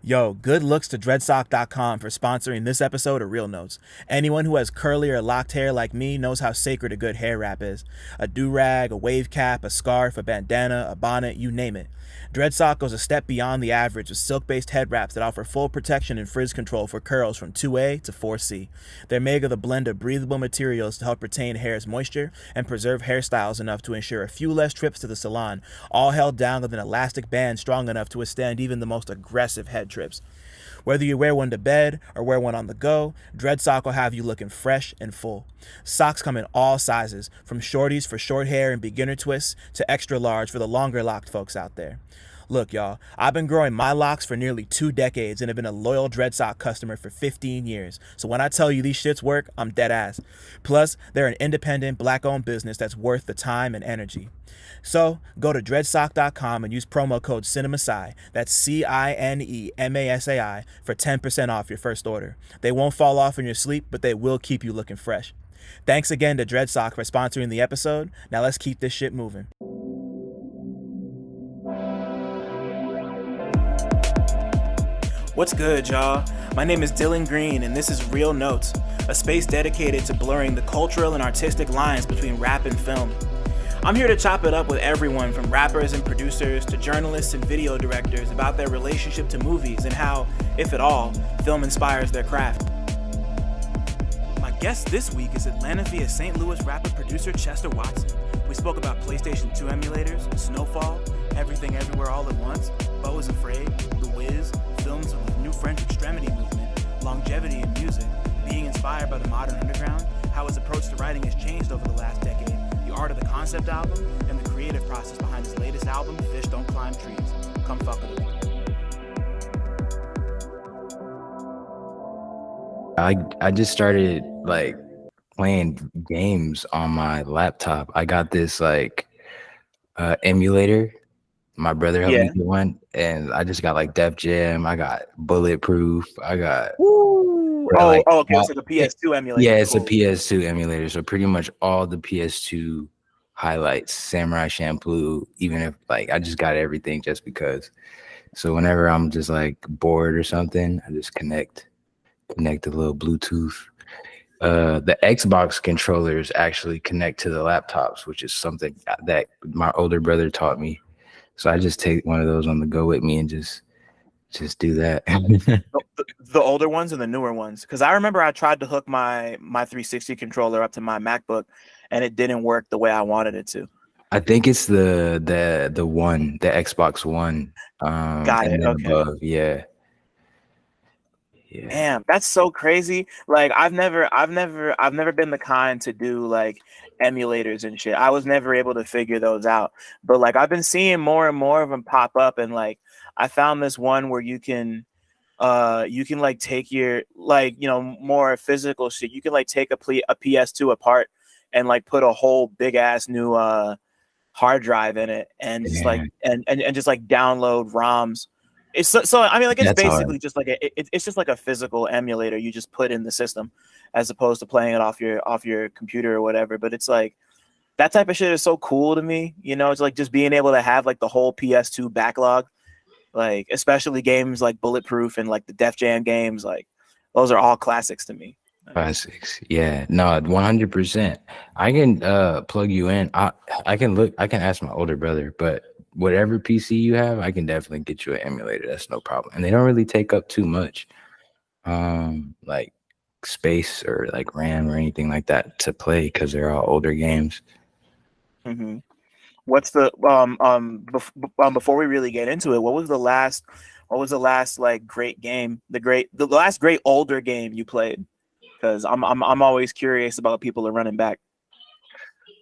Yo, good looks to dreadsock.com for sponsoring this episode of Real Notes. Anyone who has curly or locked hair like me knows how sacred a good hair wrap is. A do-rag, a wave cap, a scarf, a bandana, a bonnet, you name it. Dreadsock goes a step beyond the average with silk-based head wraps that offer full protection and frizz control for curls from 2A to 4C. They're made of a blend of breathable materials to help retain hair's moisture and preserve hairstyles enough to ensure a few less trips to the salon, all held down with an elastic band strong enough to withstand even the most aggressive head trips. Whether you wear one to bed or wear one on the go, Dreadsock will have you looking fresh and full. Socks come in all sizes, from shorties for short hair and beginner twists to extra large for the longer locked folks out there. Look, y'all, I've been growing my locks for nearly 2 decades and have been a loyal Dreadsock customer for 15 years. So when I tell you these shits work, I'm dead ass. Plus, they're an independent, black-owned business that's worth the time and energy. So go to dreadsock.com and use promo code CineMasai, that's CineMasai, for 10% off your first order. They won't fall off in your sleep, but they will keep you looking fresh. Thanks again to Dreadsock for sponsoring the episode. Now let's keep this shit moving. What's good, y'all? My name is Dylan Green, and this is Real Notes, a space dedicated to blurring the cultural and artistic lines between rap and film. I'm here to chop it up with everyone from rappers and producers to journalists and video directors about their relationship to movies and how, if at all, film inspires their craft. My guest this week is Atlanta via St. Louis rapper producer Chester Watson. We spoke about PlayStation 2 emulators, Snowfall, Everything Everywhere All at Once, Beau is Afraid, The Wiz, films of the new French Extremity movement, longevity in music, being inspired by the modern underground, how his approach to writing has changed over the last decade, the art of the concept album, and the creative process behind his latest album, Fish Don't Climb Trees. Come fuck with me. I just started playing games on my laptop. I got this emulator. My brother helped me get one, and I just got Def Jam. I got Bulletproof. I got okay, it's like a PS2 emulator. Yeah, it's cool. A PS2 emulator. So pretty much all the PS2 highlights, Samurai Champloo. Even if I just got everything just because. So whenever I'm just bored or something, I just connect a little Bluetooth. The Xbox controllers actually connect to the laptops, which is something that my older brother taught me. So I just take one of those on the go with me and just do that. The older ones and the newer ones, because I remember I tried to hook my 360 controller up to my MacBook, and it didn't work the way I wanted it to. I think it's the one, the Xbox One. Got it. Okay. Above, yeah. Damn, that's so crazy. I've never been the kind to do emulators and shit. I was never able to figure those out. But I've been seeing more and more of them pop up, and I found this one where you can take your more physical shit. You can take a PS2 apart and put a whole big ass new hard drive in it and just and just download ROMs. It's it's basically just it's just a physical emulator you just put in the system, as opposed to playing it off your computer or whatever. But it's that type of shit is so cool to me. It's just being able to have the whole PS2 backlog, especially games like Bulletproof and the Def Jam games. Those are all classics to me. Classics, yeah. No, 100%. I can plug you in. I can ask my older brother, but whatever PC you have, I can definitely get you an emulator. That's no problem. And they don't really take up too much space or RAM or anything like that to play, because they're all older games. Mm-hmm. What's the before we really get into it, what was the last great game, the last great older game you played? Because I'm always curious about people are running back.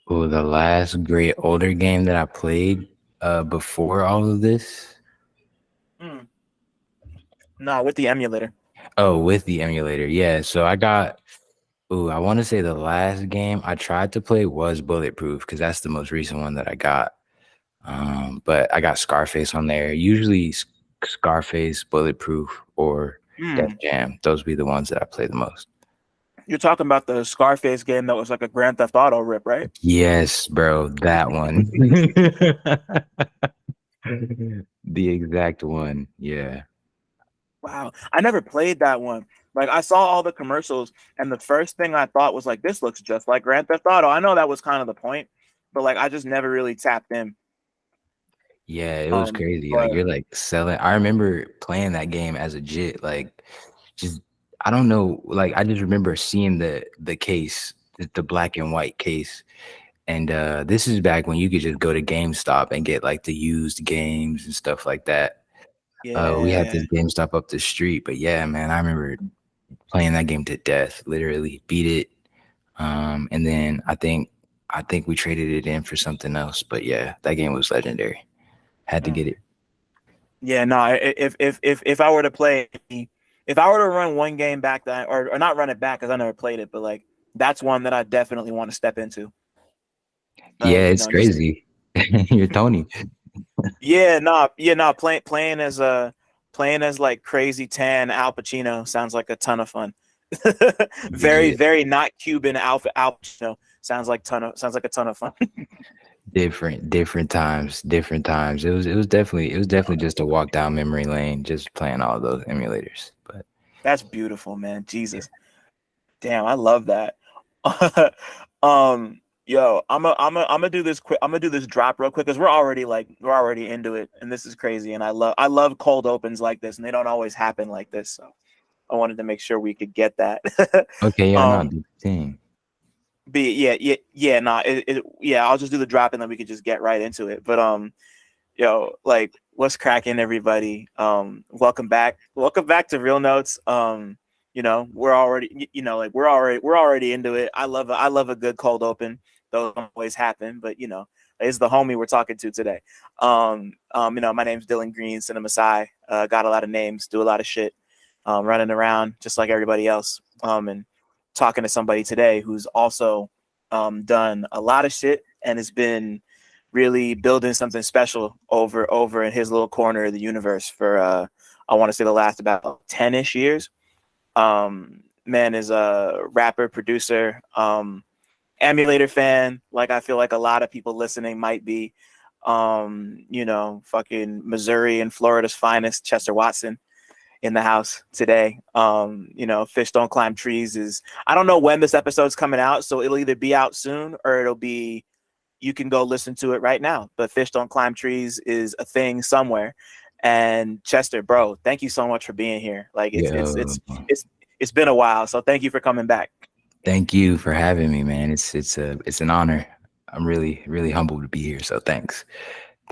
Oh, the last great older game that I played before all of this? No, with the emulator. Oh, with the emulator, yeah. So I want to say the last game I tried to play was Bulletproof, because that's the most recent one that I got. But I got Scarface on there. Usually Scarface, Bulletproof, or Def Jam. Those be the ones that I play the most. You're talking about the Scarface game that was a Grand Theft Auto rip, right? Yes, bro, that one. The exact one, yeah. Wow, I never played that one. Like I saw all the commercials, and the first thing I thought was like, "This looks just like Grand Theft Auto." I know that was kind of the point, but like I just never really tapped in. Yeah, it was crazy. Like But you're like selling. I remember playing that game as a jit. Like, just I don't know. Like I just remember seeing the case, the black and white case, and this is back when you could just go to GameStop and get like the used games and stuff like that. We had yeah, this GameStop up the street, but yeah, man, I remember playing that game to death. Literally beat it. And then I think we traded it in for something else. But yeah, that game was legendary. Had to mm. get it. Yeah. No, if I were to play, if I were to run one game back that, or not run it back because I never played it, but like that's one that I definitely want to step into. Yeah, You it's know, just crazy. You're Tony. playing as a playing as like Crazy Tan Al Pacino sounds like a ton of fun. Very, Legit. very not Cuban Al Pacino sounds like a ton of fun. Different times, different times. It was definitely just a walk down memory lane, just playing all those emulators. But That's beautiful, man. yeah. Jesus, damn, I love that. Yo, I'm gonna do this quick. I'm gonna do this drop real quick because we're already into it, and this is crazy. And I love cold opens like this, and they don't always happen like this. So I wanted to make sure we could get that. Okay, yeah, no, um, the thing. be yeah, nah, yeah. I'll just do the drop, and then we could just get right into it. But yo, like, what's cracking, everybody? Welcome back to Real Notes. You know, we're already, you know, like we're already into it. I love a good cold open. Those don't always happen, but you know, it's the homie we're talking to today. You know, my name's Dylan Green, CineMasai. Got a lot of names, do a lot of shit, running around just like everybody else. And talking to somebody today who's also done a lot of shit and has been really building something special over in his little corner of the universe for I want to say the last about 10-ish years. Man is a rapper, producer, emulator fan, like I feel like a lot of people listening might be. You know, fucking Missouri and Florida's finest, Chester Watson in the house today. You know, Fish Don't Climb Trees is, I don't know when this episode's coming out, so it'll either be out soon or it'll be, you can go listen to it right now. But Fish Don't Climb Trees is a thing somewhere. And Chester, bro, thank you so much for being here. Like Yeah. it's been a while, so thank you for coming back. Thank you for having me, man. It's an honor. I'm really humbled to be here. So thanks.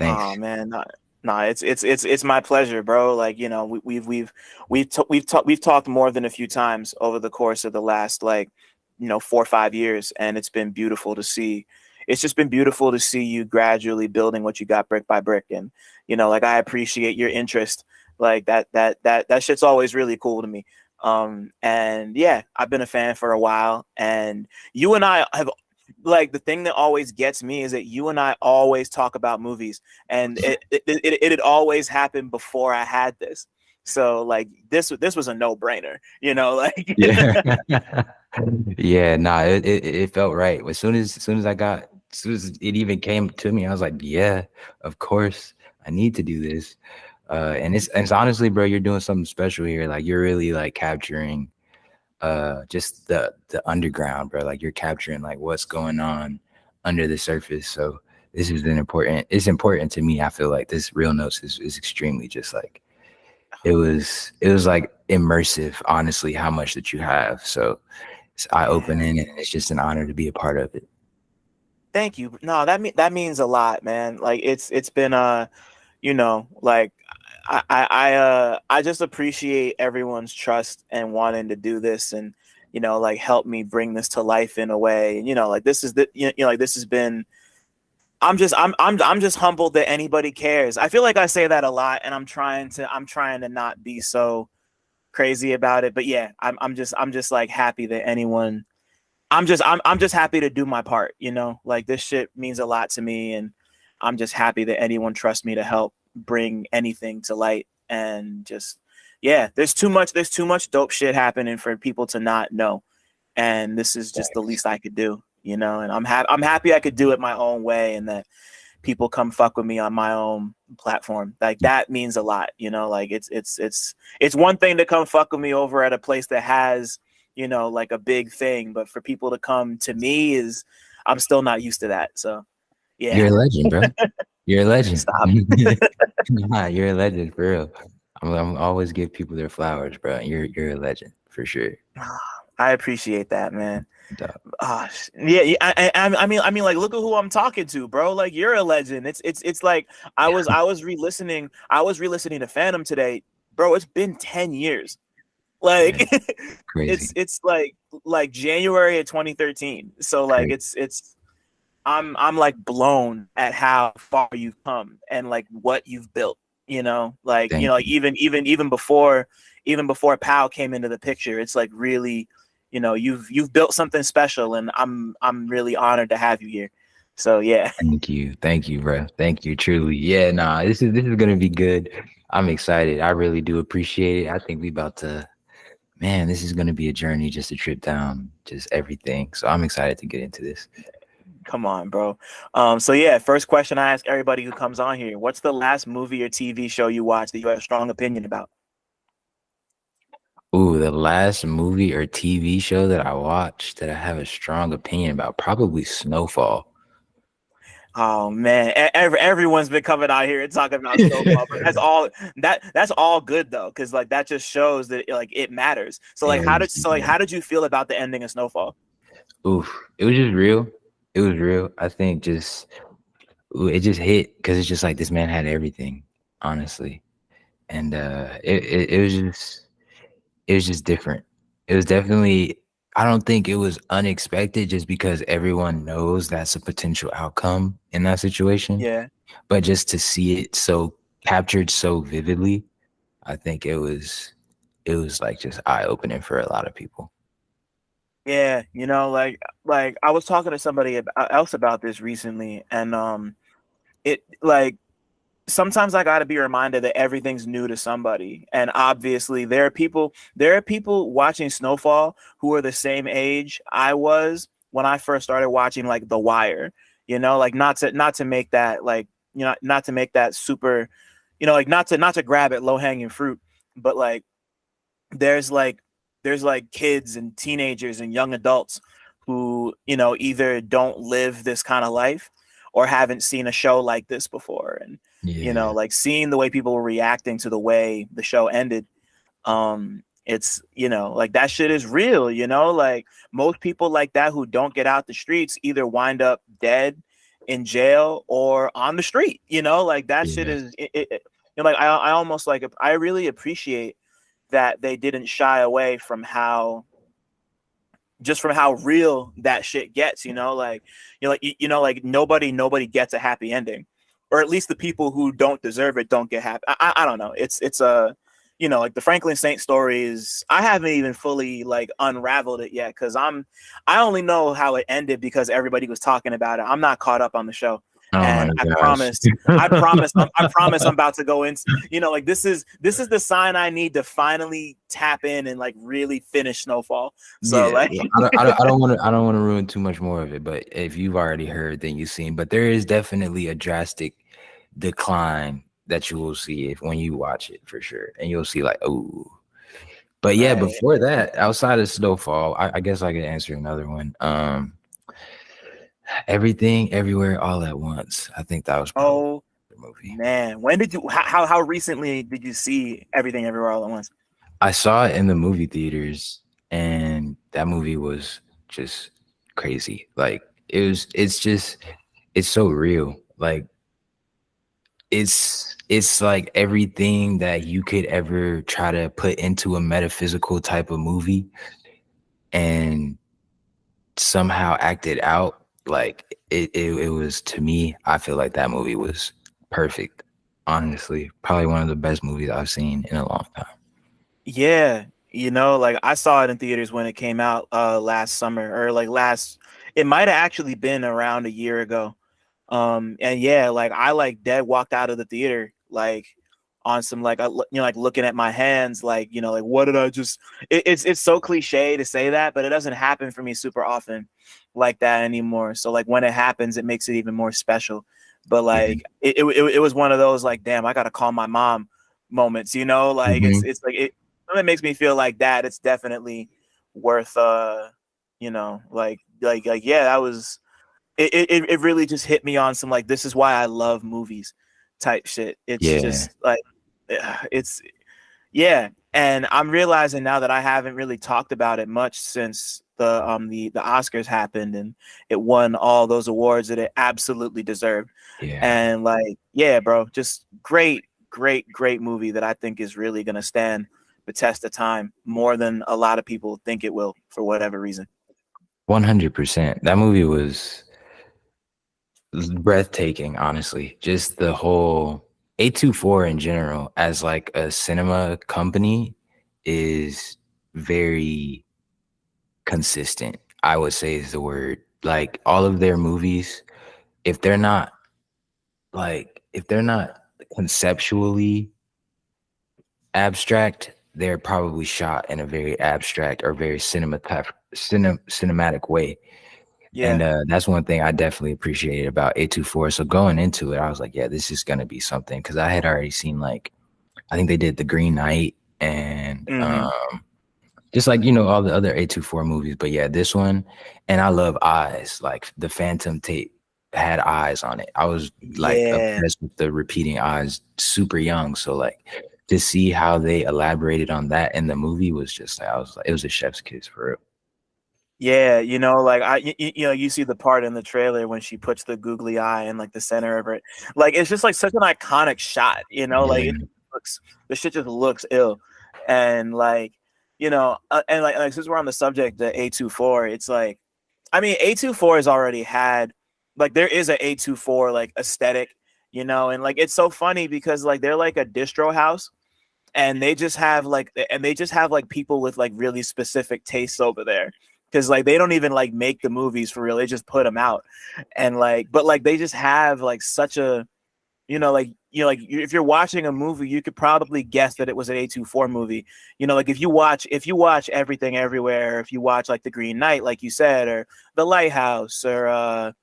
Oh Thanks. man, no, it's my pleasure, bro. Like, you know, we've talked more than a few times over the course of the last, like, you know, 4 or 5 years, and it's been beautiful to see. It's just been beautiful to see you gradually building what you got brick by brick, and you know, like I appreciate your interest. Like that shit's always really cool to me. And yeah, I've been a fan for a while, and you and I have, like, the thing that always gets me is that you and I always talk about movies, and it had always happened before I had this. So like this was a no brainer, you know, like Yeah. Yeah, nah, it felt right. As soon as it even came to me, I was like, yeah, of course, I need to do this. And it's honestly, bro, you're doing something special here. Like you're really like capturing just the underground, bro. Like you're capturing like what's going on under the surface. So this is it's important to me. I feel like this Real Notes is extremely just like it was like immersive, honestly, how much that you have. So it's eye man, opening and it's just an honor to be a part of it. thank you. No, that means a lot, man. Like it's been you know, like I just appreciate everyone's trust and wanting to do this, and you know, like help me bring this to life in a way. And you know, like this is the, you know, like this has been, I'm just humbled that anybody cares. I feel like I say that a lot, and I'm trying to not be so crazy about it. But yeah, I'm just like happy that anyone. I'm just happy to do my part. You know, like this shit means a lot to me, and I'm just happy that anyone trusts me to help bring anything to light. And just yeah, there's too much dope shit happening for people to not know, and this is just the Thanks. least I could do. You know, and I'm happy I could do it my own way, and that people come fuck with me on my own platform. Like that means a lot, you know. Like it's one thing to come fuck with me over at a place that has, you know, like a big thing, but for people to come to me is, I'm still not used to that. So yeah. You're a legend, bro. You're a legend. Stop. Nah, you're a legend for real. I'm always give people their flowers, bro. You're a legend for sure. I appreciate that, man. Dog. Yeah, yeah, I mean, like, look at who I'm talking to, bro. Like, you're a legend. It's like I was re-listening to Phantom today, bro. It's been 10 years. Yeah, Like, crazy. it's like January of 2013. So like, Crazy. I'm like blown at how far you've come and like what you've built. You know, like, you Thank know, you. even before Pow came into the picture, it's like really, you know, you've built something special, and I'm really honored to have you here. So yeah. Thank you. Thank you, bro. Thank you. Truly. Yeah, nah, this is gonna be good. I'm excited. I really do appreciate it. I think we about to, man, this is gonna be a journey, just a trip down, just everything. So I'm excited to get into this. Come on, bro. So yeah, first question I ask everybody who comes on here: what's the last movie or TV show you watched that you have a strong opinion about? Ooh, the last movie or TV show that I watched that I have a strong opinion about, probably Snowfall. Oh man, everyone's been coming out here and talking about Snowfall, but that's all good though, because like that just shows that like it matters. So like Yeah, how did you feel about the ending of Snowfall? oof, it was just real. It was real. I think just it just hit because it's just like this man had everything, honestly, and it was just different. It was definitely. I don't think it was unexpected just because everyone knows that's a potential outcome in that situation, Yeah, but just to see it so captured so vividly, I think it was like just eye opening for a lot of people. yeah, you know, like I was talking to somebody else about this recently, and it like sometimes I got to be reminded that everything's new to somebody. And obviously there are people watching Snowfall who are the same age I was when I first started watching like The Wire, you know, like not to make that like, you know, not to make that super, you know, like not to grab at low hanging fruit, but like there's like there's like kids and teenagers and young adults who, you know, either don't live this kind of life or haven't seen a show like this before. And you know, Yeah, like seeing the way people were reacting to the way the show ended, it's, you know, like that shit is real, you know, like most people like that who don't get out the streets either wind up dead, in jail, or on the street, you know, like that shit yeah, is you know, like I almost like I really appreciate that they didn't shy away from how just from how real that shit gets, you know, like you know, like nobody gets a happy ending, or at least the people who don't deserve it don't get happy. I don't know. It's a, you know, like the Franklin Saint story is, I haven't even fully like unraveled it yet because I only know how it ended because everybody was talking about it. I'm not caught up on the show, oh my and I gosh. promise, I promise I'm about to go in. You know, like this is the sign I need to finally tap in and like really finish Snowfall. So Yeah, like, well, I don't want to ruin too much more of it, but if you've already heard, then you've seen. But there is definitely a drastic decline that you will see if when you watch it for sure, and you'll see like, oh. But yeah, right. before that, outside of Snowfall, I guess I could answer another one. Everything, everywhere, all at once. I think that was probably Oh the movie. man, when did you? How recently did you see Everything Everywhere All at Once? I saw it in the movie theaters, and that movie was just crazy. Like it's just, it's so real. Like it's like everything that you could ever try to put into a metaphysical type of movie and somehow act it out. Like it was, to me, I feel like that movie was perfect. Honestly, probably one of the best movies I've seen in a long time. Yeah, you know, like I saw it in theaters when it came out last summer, or like last, it might have actually been around a year ago. And yeah, like I like dead walked out of the theater like on some like you know, like looking at my hands, like, you know, like what did I just, it's so cliche to say that, but it doesn't happen for me super often like that anymore. So like when it happens, it makes it even more special. but Yeah. like it was one of those like, damn, I gotta call my mom moments, you know, like Hmm. it's like it makes me feel like that. It's definitely worth you know, like yeah, that was it really just hit me on some like, this is why I love movies type shit. It's Yeah. just like it's yeah, and I'm realizing now that I haven't really talked about it much since the Oscars happened and it won all those awards that it absolutely deserved. Yeah. And like, yeah, bro, just great movie that I think is really gonna stand the test of time more than a lot of people think it will for whatever reason. 100%. That movie was breathtaking, honestly. Just the whole A24 in general as like a cinema company is very consistent, I would say is the word. Like all of their movies, if they're not if they're not conceptually abstract, they're probably shot in a very abstract or very cinematic way. And Yeah. that's one thing I definitely appreciated about A24. So going into it, I was like, yeah, this is gonna be something because I had already seen like I think they did The Green Knight and Mm-hmm. just like all the other A24 movies. But yeah, this one, and I love eyes. Like the Phantom tape had eyes on it. I was like Yeah. obsessed with the repeating eyes super young. So like to see how they elaborated on that in the movie was just like I was like it was a chef's kiss for real. Yeah, you know, like you know, you see the part in the trailer when she puts the googly eye in like the center of it. Like it's just like such an iconic shot, you know, like it Yeah, looks the shit just looks ill. And like, you know, and like since we're on the subject the A24, it's like I mean, A24 has already had like there is a A24 like aesthetic, you know, and like it's so funny because like they're like a distro house and they just have like people with like really specific tastes over there because like they don't even like make the movies for real, they just put them out. And like but like they just have like such a like if you're watching a movie you could probably guess that it was an A24 movie, you know, like if you watch Everything Everywhere, if you watch like The Green Knight like you said, or The Lighthouse, or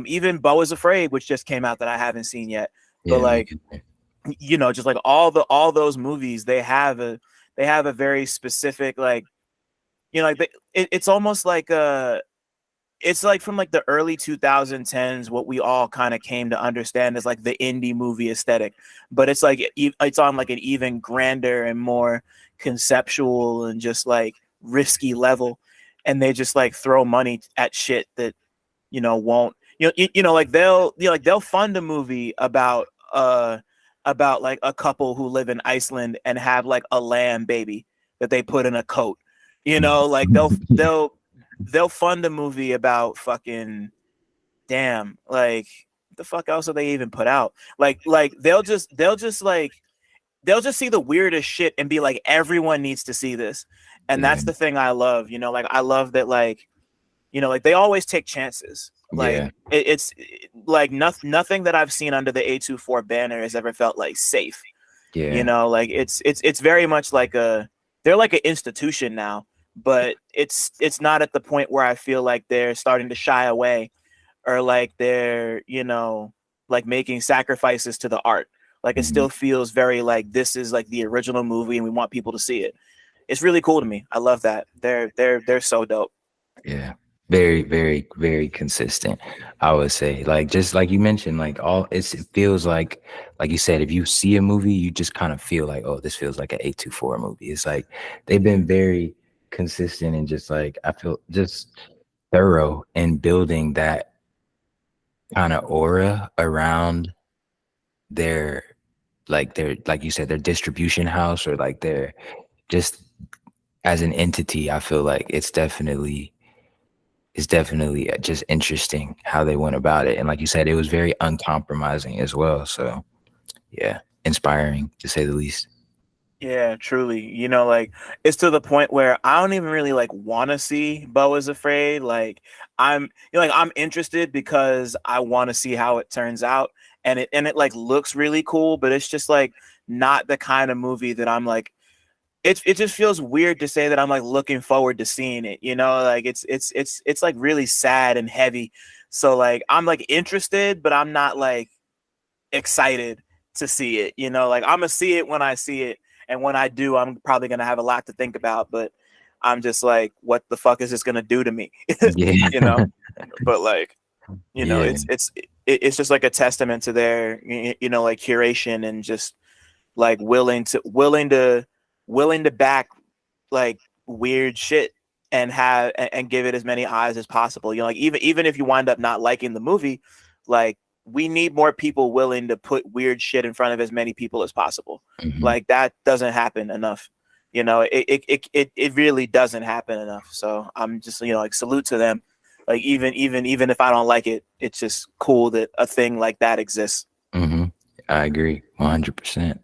even Beau is Afraid, which just came out that I haven't seen yet. But yeah, me like, too. you know, just like all those movies, they have a very specific like, you know, like it's almost like it's like from like the early 2010s what we all kind of came to understand as like the indie movie aesthetic, but it's like it's on like an even grander and more conceptual and just like risky level, and they just like throw money at shit that won't you know like they'll fund a movie about like a couple who live in Iceland and have like a lamb baby that they put in a coat, you know, like they'll fund a movie about fucking damn, like the fuck else do they even put out, like they'll just see the weirdest shit and be like, everyone needs to see this. And Yeah, that's the thing I love, you know, like I love that, like, you know, like they always take chances. Like yeah, like nothing that I've seen under the A24 banner has ever felt like safe. You yeah, know, like it's very much like they're like an institution now, but it's not at the point where I feel like they're starting to shy away, or like they're, you know, like making sacrifices to the art. Like it mhm, still feels very like this is like the original movie and we want people to see it. It's really cool to me. I love that. They're so dope. yeah. Very, very, very consistent. I would say, like, just like you mentioned, like it feels like you said, if you see a movie, you just kind of feel like, oh, this feels like an A24 movie. It's like they've been very consistent and just like I feel just thorough in building that kind of aura around their like you said, their distribution house or like their just as an entity. I feel like it's definitely just interesting how they went about it. And like you said, it was very uncompromising as well. So yeah, inspiring to say the least. Yeah, truly. You know, like it's to the point where I don't even really like want to see Beau is Afraid. Like I'm interested because I want to see how it turns out, and it like looks really cool, but it's just like not the kind of movie that I'm like it just feels weird to say that I'm like looking forward to seeing it, you know? Like it's like really sad and heavy So like I'm like interested, but I'm not like excited to see it. Like I'm gonna see it when I see it, and when I do, I'm probably gonna have a lot to think about. But I'm just like, what the fuck is this gonna do to me? Yeah. you know. But like, Yeah. it's just like a testament to their like curation and just like willing to back like weird shit and give it as many eyes as possible. Like even if you wind up not liking the movie, like we need more people willing to put weird shit in front of as many people as possible. Hmm. Like that doesn't happen enough. It really doesn't happen enough. So I'm just like salute to them. Like even if I don't like it, it's just cool that a thing like that exists. Hmm. I agree 100%.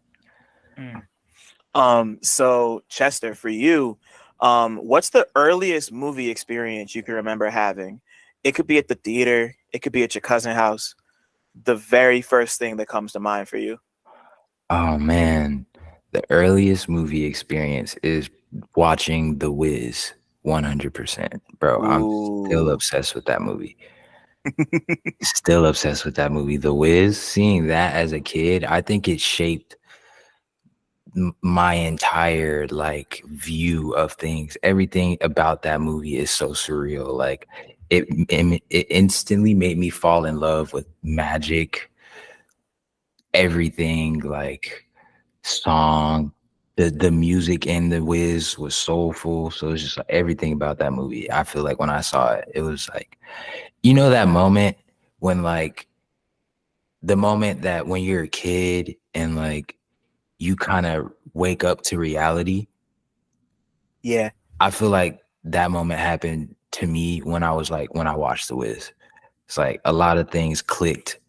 Mm. So Chester, for you, what's the earliest movie experience you can remember having? It could be at the theater, it could be at your cousin's house. The very first thing that comes to mind for you. Oh man, the earliest movie experience is watching The Wiz 100%. Bro, I'm still Ooh. obsessed with that movie. Still obsessed with that movie. The Wiz, seeing that as a kid, I think it shaped my entire like view of things. Everything about that movie is so surreal. Like it instantly made me fall in love with magic, everything, like song, the music in The Wiz was soulful. So it's just like everything about that movie. I feel like when I saw it, it was like, that moment when like the moment that when you're a kid and like you kind of wake up to reality. Yeah. I feel like that moment happened to me when I was like when I watched The Wiz. It's like a lot of things clicked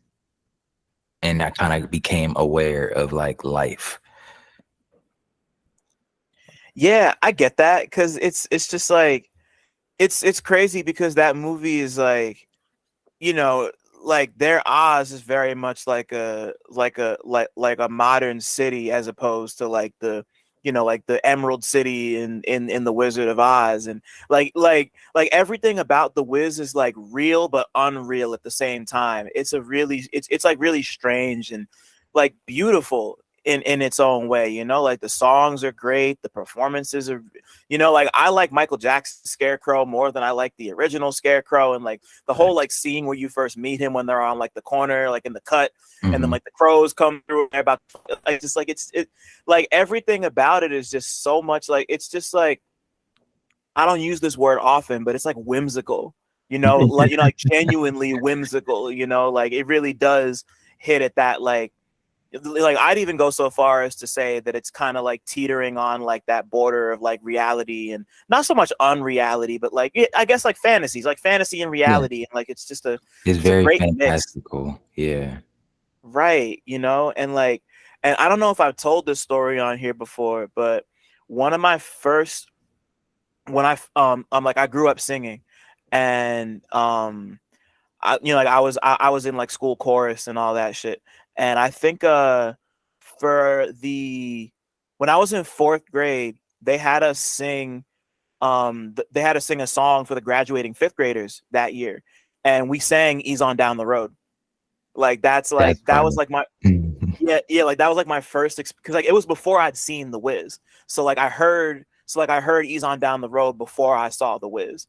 and I kind of became aware of like life. Yeah, I get that because it's just like it's crazy because that movie is like you know, like their Oz is very much like a modern city as opposed to like like the Emerald City in the Wizard of Oz, and like everything about the Wiz is like real but unreal at the same time. It's like really strange and like beautiful in its own way. Like the songs are great, the performances are, like I like Michael Jackson's Scarecrow more than I like the original Scarecrow, and like the whole like scene where you first meet him when they're on like the corner, like in the cut, and then Mm-hmm. like the crows come through and they're about like just like it like everything about it is just so much like it's just like I don't use this word often, but it's like whimsical, like genuinely whimsical, like it really does hit at that like I'd even go so far as to say that it's kind of like teetering on like that border of like reality and not so much unreality, but like I guess like fantasies, like fantasy and Yeah, reality, and like it's it's a very great mix, fantastical. Yeah. right? And like and I don't know if I've told this story on here before, but one of my first when I'm like I grew up singing, and like I was in like school chorus and all that shit. And I think for the when I was in fourth grade, they had us sing a song for the graduating fifth graders that year, and we sang "Ease on Down the Road." That's That fire. was like my yeah, like that was like my first because like it was before I'd seen The Wiz, so I heard "Ease on Down the Road" before I saw The Wiz,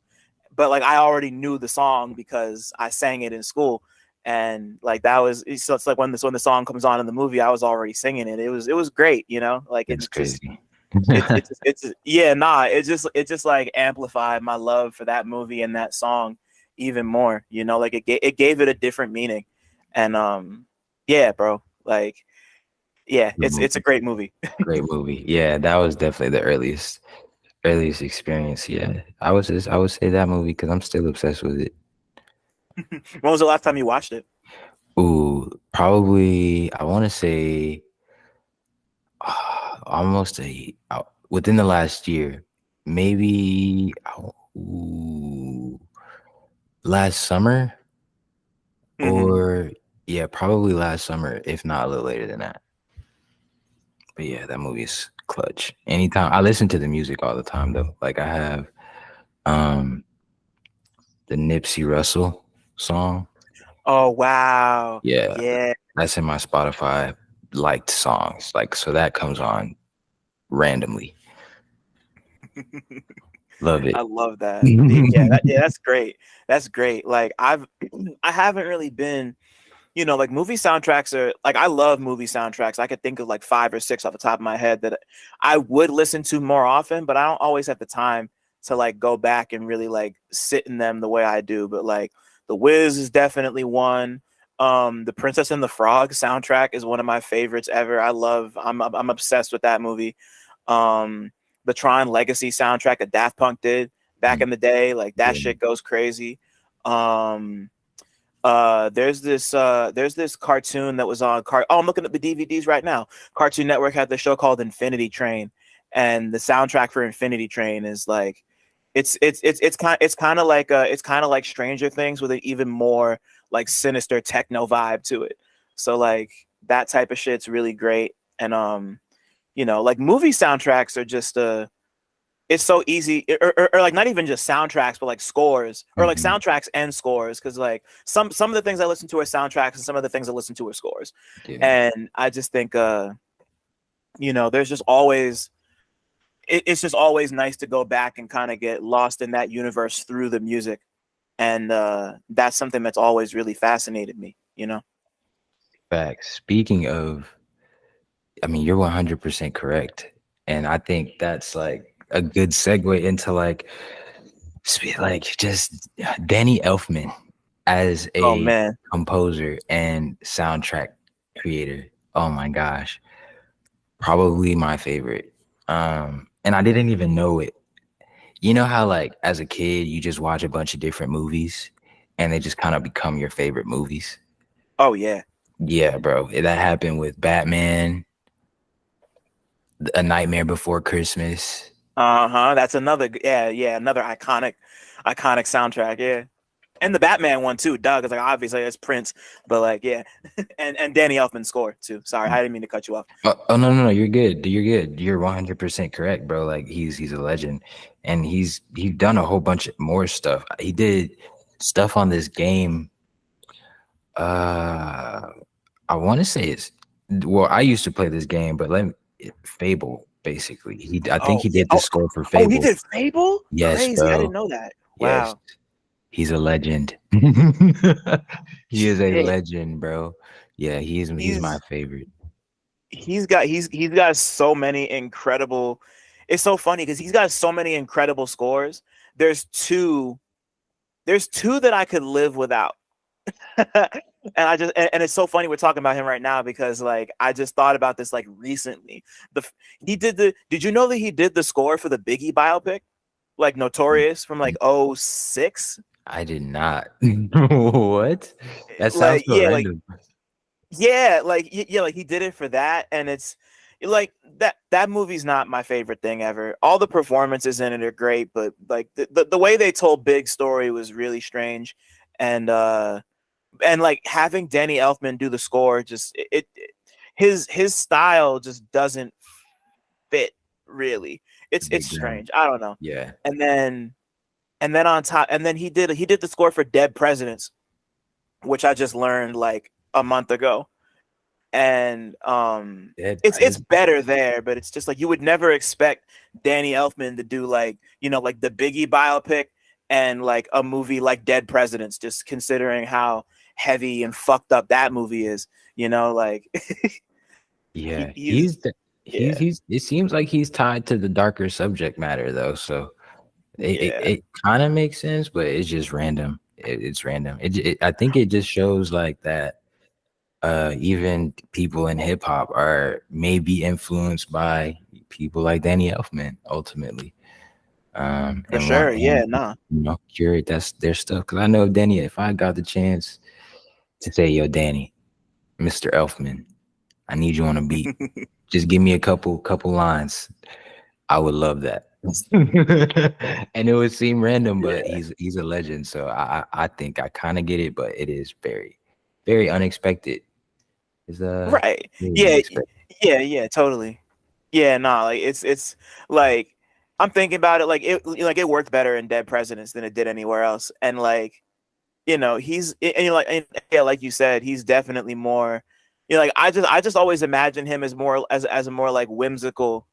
but like I already knew the song because I sang it in school, and like that was so it's like when the song comes on in the movie, I was already singing it. It was great, like That's it just crazy. yeah, nah, it just like amplified my love for that movie and that song even more, like it gave it a different meaning, and yeah, bro, like yeah, Good it's a movie. great movie. Great movie. Yeah, that was definitely the earliest experience. Yeah, I would say that movie because I'm still obsessed with it. When was the last time you watched it? Ooh, probably I want to say almost within the last year, maybe ooh, last summer Mm-hmm. or yeah, probably last summer, if not a little later than that. But yeah, that movie is clutch. Anytime I listen to the music all the time though. Like I have um the Nipsey Russell. song. Oh wow. Yeah, Yeah. that's in my Spotify liked songs. Like, so that comes on randomly. Love I it. love that. Yeah, that's great. That's great. Like I haven't really been, like movie soundtracks are like I love movie soundtracks. I could think of like five or six off the top of my head that I would listen to more often, but I don't always have the time to like go back and really like sit in them the way I do. But like The Wiz is definitely one. The Princess and the Frog soundtrack is one of my favorites ever. I'm obsessed with that movie. The Tron Legacy soundtrack that Daft Punk did back in the day, like that Yeah. shit goes crazy. Um there's this cartoon that was on I'm looking at the DVDs right now. Cartoon Network had the show called Infinity Train, and the soundtrack for Infinity Train is like it's kind of like Stranger Things with an even more like sinister techno vibe to it. So like that type of shit's really great. And like movie soundtracks are just it's so easy, or like not even just soundtracks but like scores, or like Mhm. soundtracks and scores, because like some of the things I listen to are soundtracks and some of the things I listen to are scores. Yeah. And I just think there's just always it's just always nice to go back and kind of get lost in that universe through the music. And that's something that's always really fascinated me. Facts. Speaking of, I mean, you're 100% correct. And I think that's like a good segue into like just Danny Elfman as Oh a man. composer and soundtrack creator. Oh my gosh. Probably my favorite. And I didn't even know it. You know how like as a kid you just watch a bunch of different movies and they just kind of become your favorite movies? Oh yeah. Yeah, bro. That happened with Batman, A Nightmare Before Christmas. Uh-huh, that's another, yeah, another iconic soundtrack, yeah. And the Batman one too, Doug. It's like obviously it's Prince, but like yeah, and Danny Elfman score too. Sorry, I didn't mean to cut you off. Oh, no, no, no, you're good. You're good. You're 100% correct, bro. Like he's a legend, and he's done a whole bunch of more stuff. He did stuff on this game. Uh, I want to say it's well. I used to play this game, but Fable basically. I think Oh he yeah. did the score for Oh, he Fable. did Fable. Yes, Crazy. I bro. didn't know that. Yes, Wow. he's a legend. He is a Shit. legend, bro. Yeah, he's my He's favorite. he's got so many incredible. It's so funny because he's got so many incredible scores. There's two. There's two that I could live without. And it's so funny we're talking about him right now because like I just thought about this like recently. The did you know that he did the score for the Biggie biopic, like Notorious, from like '06? I did not. What? That sounds Like so yeah, like random. yeah, like he did it for that. And it's like that movie's not my favorite thing ever. All the performances in it are great, but like the way they told Big story was really strange. And like having Danny Elfman do the score, just his style just doesn't fit really. It's Big Down. strange. I don't know. Yeah. And then on top, and then he did the score for Dead Presidents, which I just learned like a month ago. And Dead it's President. better there, but it's just like you would never expect Danny Elfman to do like like the Biggie biopic and like a movie like Dead Presidents, just considering how heavy and fucked up that movie is. Like Yeah, he's yeah, it seems like he's tied to the darker subject matter though, so yeah, it kind of makes sense, but it's just random. It's random. I think it just shows like that even people in hip hop are maybe influenced by people like Danny Elfman ultimately. for And want sure. and Yeah, nah. curate that's their stuff. Because I know Danny, if I got the chance to say, yo, Danny, Mr. Elfman, I need you on a beat. Just give me a couple lines. I would love that. And it would seem random, but Yeah, he's a legend. So I think I kind of get it, but it is very, very unexpected. It's right. really Yeah, unexpected. yeah, totally. Yeah, nah. Like it's like I'm thinking about it. Like it worked better in Dead Presidents than it did anywhere else. And like he's and you know, like and, yeah, like you said, he's definitely more. Like I just always imagine him as more as a more like whimsical.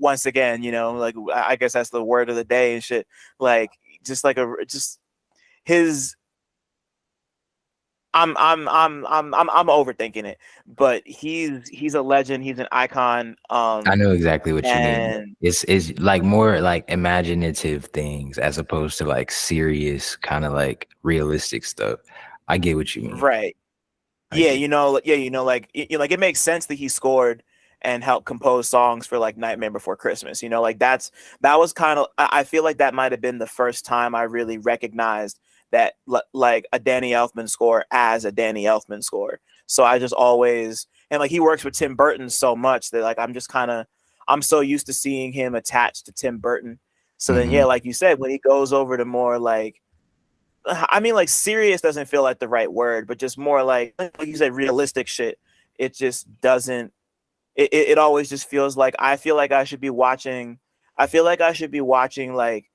Once again, like I guess that's the word of the day and shit. Like just like a just his. I'm overthinking it, but he's a legend. He's an icon. I know exactly what you mean. And It's like more like imaginative things as opposed to like serious kind of like realistic stuff. I get what you mean. right. I Yeah, get. like like it makes sense that he scored and helped compose songs for like Nightmare Before Christmas. Like that was kind of I feel like that might have been the first time I really recognized that like a Danny Elfman score as a Danny Elfman score. So I just always and like he works with Tim Burton so much that like I'm so used to seeing him attached to Tim Burton. So then Hmm. yeah, like you said, when he goes over to more like I mean, like serious doesn't feel like the right word, but just more like you said, realistic shit. It just doesn't. It always just feels like I feel like I should be watching. I feel like I should be watching like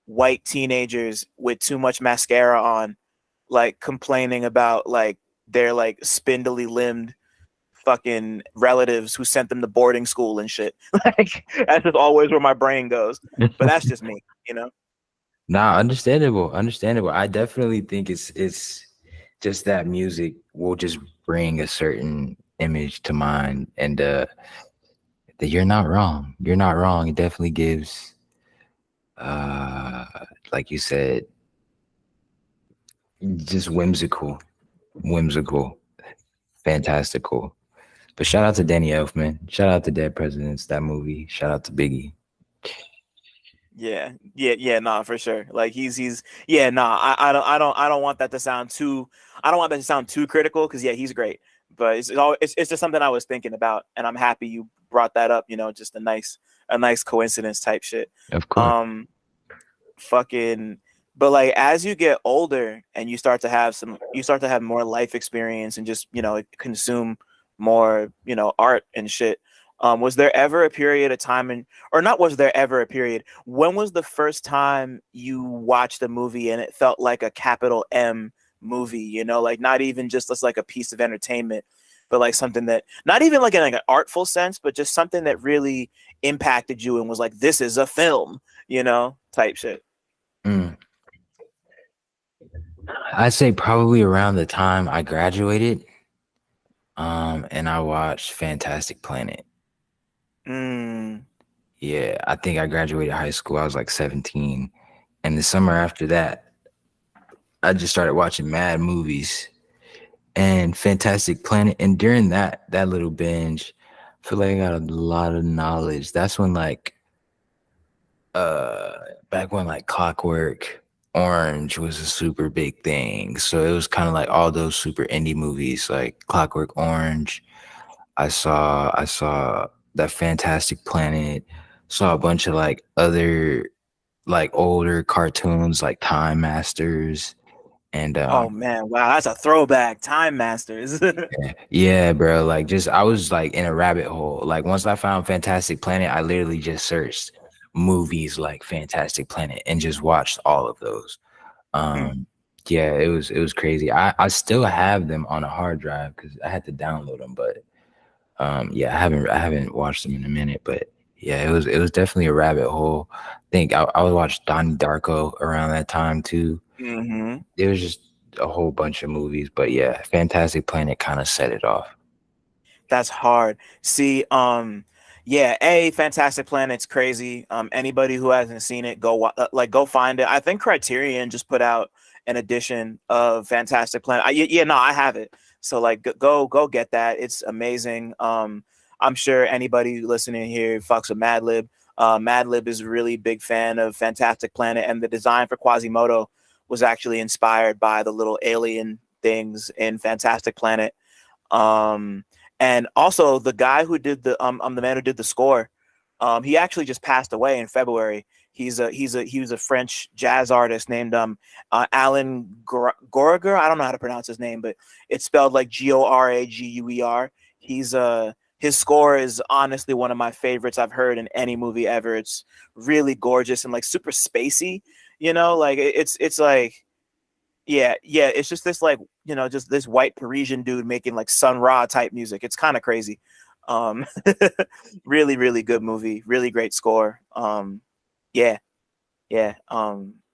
white teenagers with too much mascara on, like complaining about like their like spindly limbed fucking relatives who sent them to boarding school and shit. Like that's just always where my brain goes. But that's just me. Nah, understandable, understandable. I definitely think it's just that music will just bring a certain image to mind, and that you're not wrong. You're not wrong. It definitely gives, uh, like you said, just whimsical, fantastical. But shout out to Danny Elfman. Shout out to Dead Presidents. That movie. Shout out to Biggie. Yeah, nah, for sure. Like yeah, nah. I don't want that to sound too. I don't want that to sound too critical because yeah, he's great. But it's just something I was thinking about, and I'm happy you brought that up. Just a nice coincidence type shit. Of course. Um, fucking. But like as you get older and you start to have more life experience and just consume more art and shit. Was there ever a period of time or not? Was there ever a period? When was the first time you watched a movie and it felt like a capital M movie? Like not even just as like a piece of entertainment, but like something that not even like in like an artful sense, but just something that really impacted you and was like, this is a film, type shit. Mm. I'd say probably around the time I graduated, and I watched Fantastic Planet. Mm. Yeah, I think I graduated high school. I was like 17. And the summer after that, I just started watching mad movies and Fantastic Planet. And during that little binge, I feel like I got a lot of knowledge. That's when uh back when like Clockwork Orange was a super big thing. So it was kind of like all those super indie movies like Clockwork Orange. I saw that Fantastic Planet, saw a bunch of like other like older cartoons like Time Masters and Oh man, wow, that's a throwback. Time Masters. yeah, yeah, bro. Like just I was like in a rabbit hole. Like once I found Fantastic Planet, I literally just searched movies like Fantastic Planet and just watched all of those. Mm, Um yeah, it was crazy. I still have them on a hard drive because I had to download them, but yeah, I haven't watched them in a minute, but yeah, it was definitely a rabbit hole. I think I would watch Donnie Darko around that time too. hmm It was just a whole bunch of movies, but yeah, Fantastic Planet kind of set it off. That's hard. See, yeah, Fantastic Planet's crazy. Anybody who hasn't seen it, go find it. I think Criterion just put out an edition of Fantastic Planet. Yeah, no, I have it. So like, go get that. It's amazing. I'm sure anybody listening here fucks with Madlib. Madlib is a really big fan of Fantastic Planet, and the design for Quasimodo was actually inspired by the little alien things in Fantastic Planet. Um, and also the guy who did the man who did the score, he actually just passed away in February. He was a French jazz artist named Alan Goraguer. I don't know how to pronounce his name, but it's spelled like Goraguer. His score is honestly one of my favorites I've heard in any movie ever. It's really gorgeous and like super spacey, like it's like yeah. It's just this like just this white Parisian dude making like Sun Ra type music. It's kind of crazy. Um, really, really good movie. Really great score. Yeah, yeah.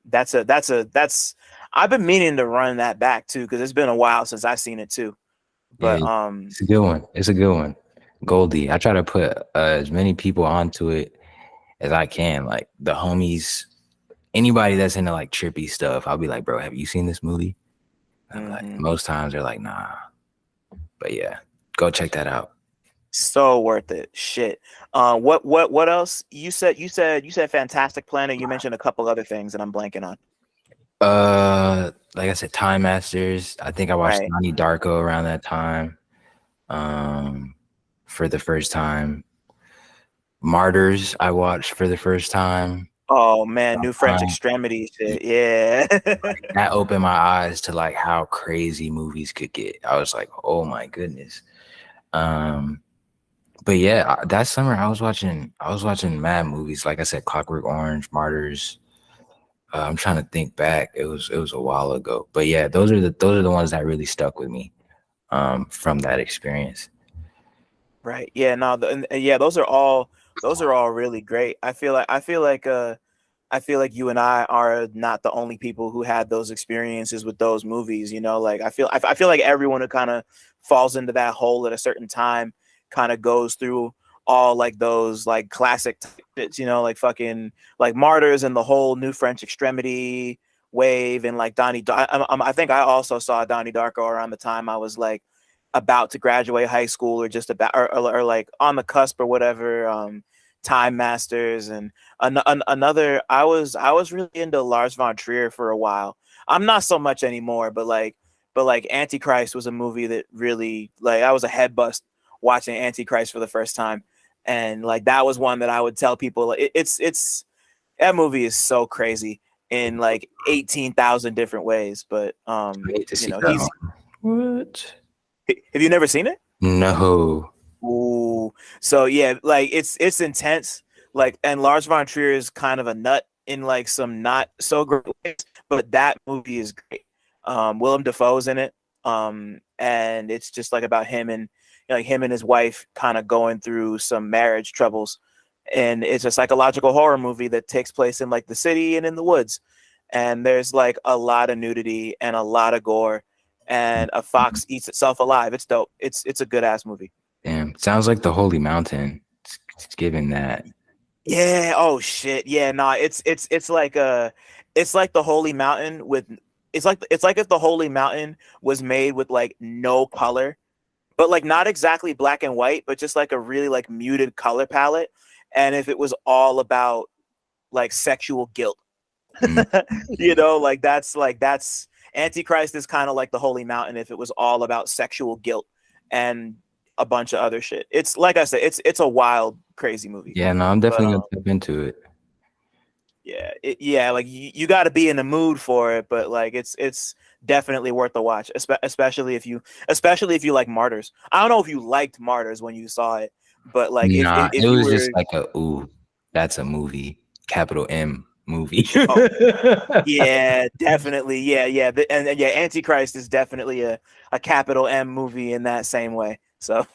That's. I've been meaning to run that back too because it's been a while since I've seen it too. Yeah, But it's a good one. It's a good one. Goldie. I try to put as many people onto it as I can. Like the homies, anybody that's into like trippy stuff, I'll be like, bro, have you seen this movie? I'm like, mhm. most times they're like, nah. But yeah, go check that out. So worth it. Shit. What else? You said Fantastic Planet. You mentioned a couple other things that I'm blanking on. Like I said, Time Masters. I think I watched Right. Donnie Darko around that time. Um, for the first time. Martyrs, I watched for the first time. Oh man, new French Um, Extremity shit. Yeah. that opened my eyes to like how crazy movies could get. I was like, oh my goodness. Um, but yeah, that summer I was watching mad movies. Like I said, Clockwork Orange, Martyrs. I'm trying to think back. It was a while ago. But yeah, those are the ones that really stuck with me from that experience. Right. Yeah. No. And yeah. Those are all really great. I feel like you and I are not the only people who had those experiences with those movies. Like I feel like everyone who kind of falls into that hole at a certain time kind of goes through all like those like classic bits. Like fucking like Martyrs and the whole new French Extremity wave and like I think I also saw Donnie Darko around the time I was like about to graduate high school or just about or like on the cusp or whatever. Time Masters and another. I was really into Lars von Trier for a while. I'm not so much anymore, but like Antichrist was a movie that really like I was a head bust watching Antichrist for the first time, and like that was one that I would tell people like, it's that movie is so crazy in like 18,000 different ways. But I hate to see that he's one. What? have you never seen it? No. Ooh. So yeah, like it's intense. Like, and Lars von Trier is kind of a nut in like some not so great ways, but that movie is great. Willem Dafoe's in it. And it's just like about him and like him and his wife kind of going through some marriage troubles. And it's a psychological horror movie that takes place in like the city and in the woods. And there's like a lot of nudity and a lot of gore and a fox eats itself alive. It's dope. It's a good ass movie. Damn. Sounds like the Holy Mountain. It's given that. Yeah. Oh shit. Yeah. Nah. It's like the Holy Mountain with. It's like if the Holy Mountain was made with like no color, but like not exactly black and white, but just like a really like muted color palette, and if it was all about like sexual guilt, Mm. that's Antichrist is kind of like the Holy Mountain if it was all about sexual guilt and a bunch of other shit. It's like I said, it's a wild, crazy movie. Yeah, no, I'm But definitely gonna step into it. yeah, yeah, like you got to be in the mood for it, but like it's definitely worth the watch, especially if you like Martyrs. I don't know if you liked Martyrs when you saw it, but like if if, Nah, it if you was just were like ooh, that's a movie. Capital M movie. oh yeah, definitely, yeah, yeah, and yeah, Antichrist is definitely a capital M movie in that same way. So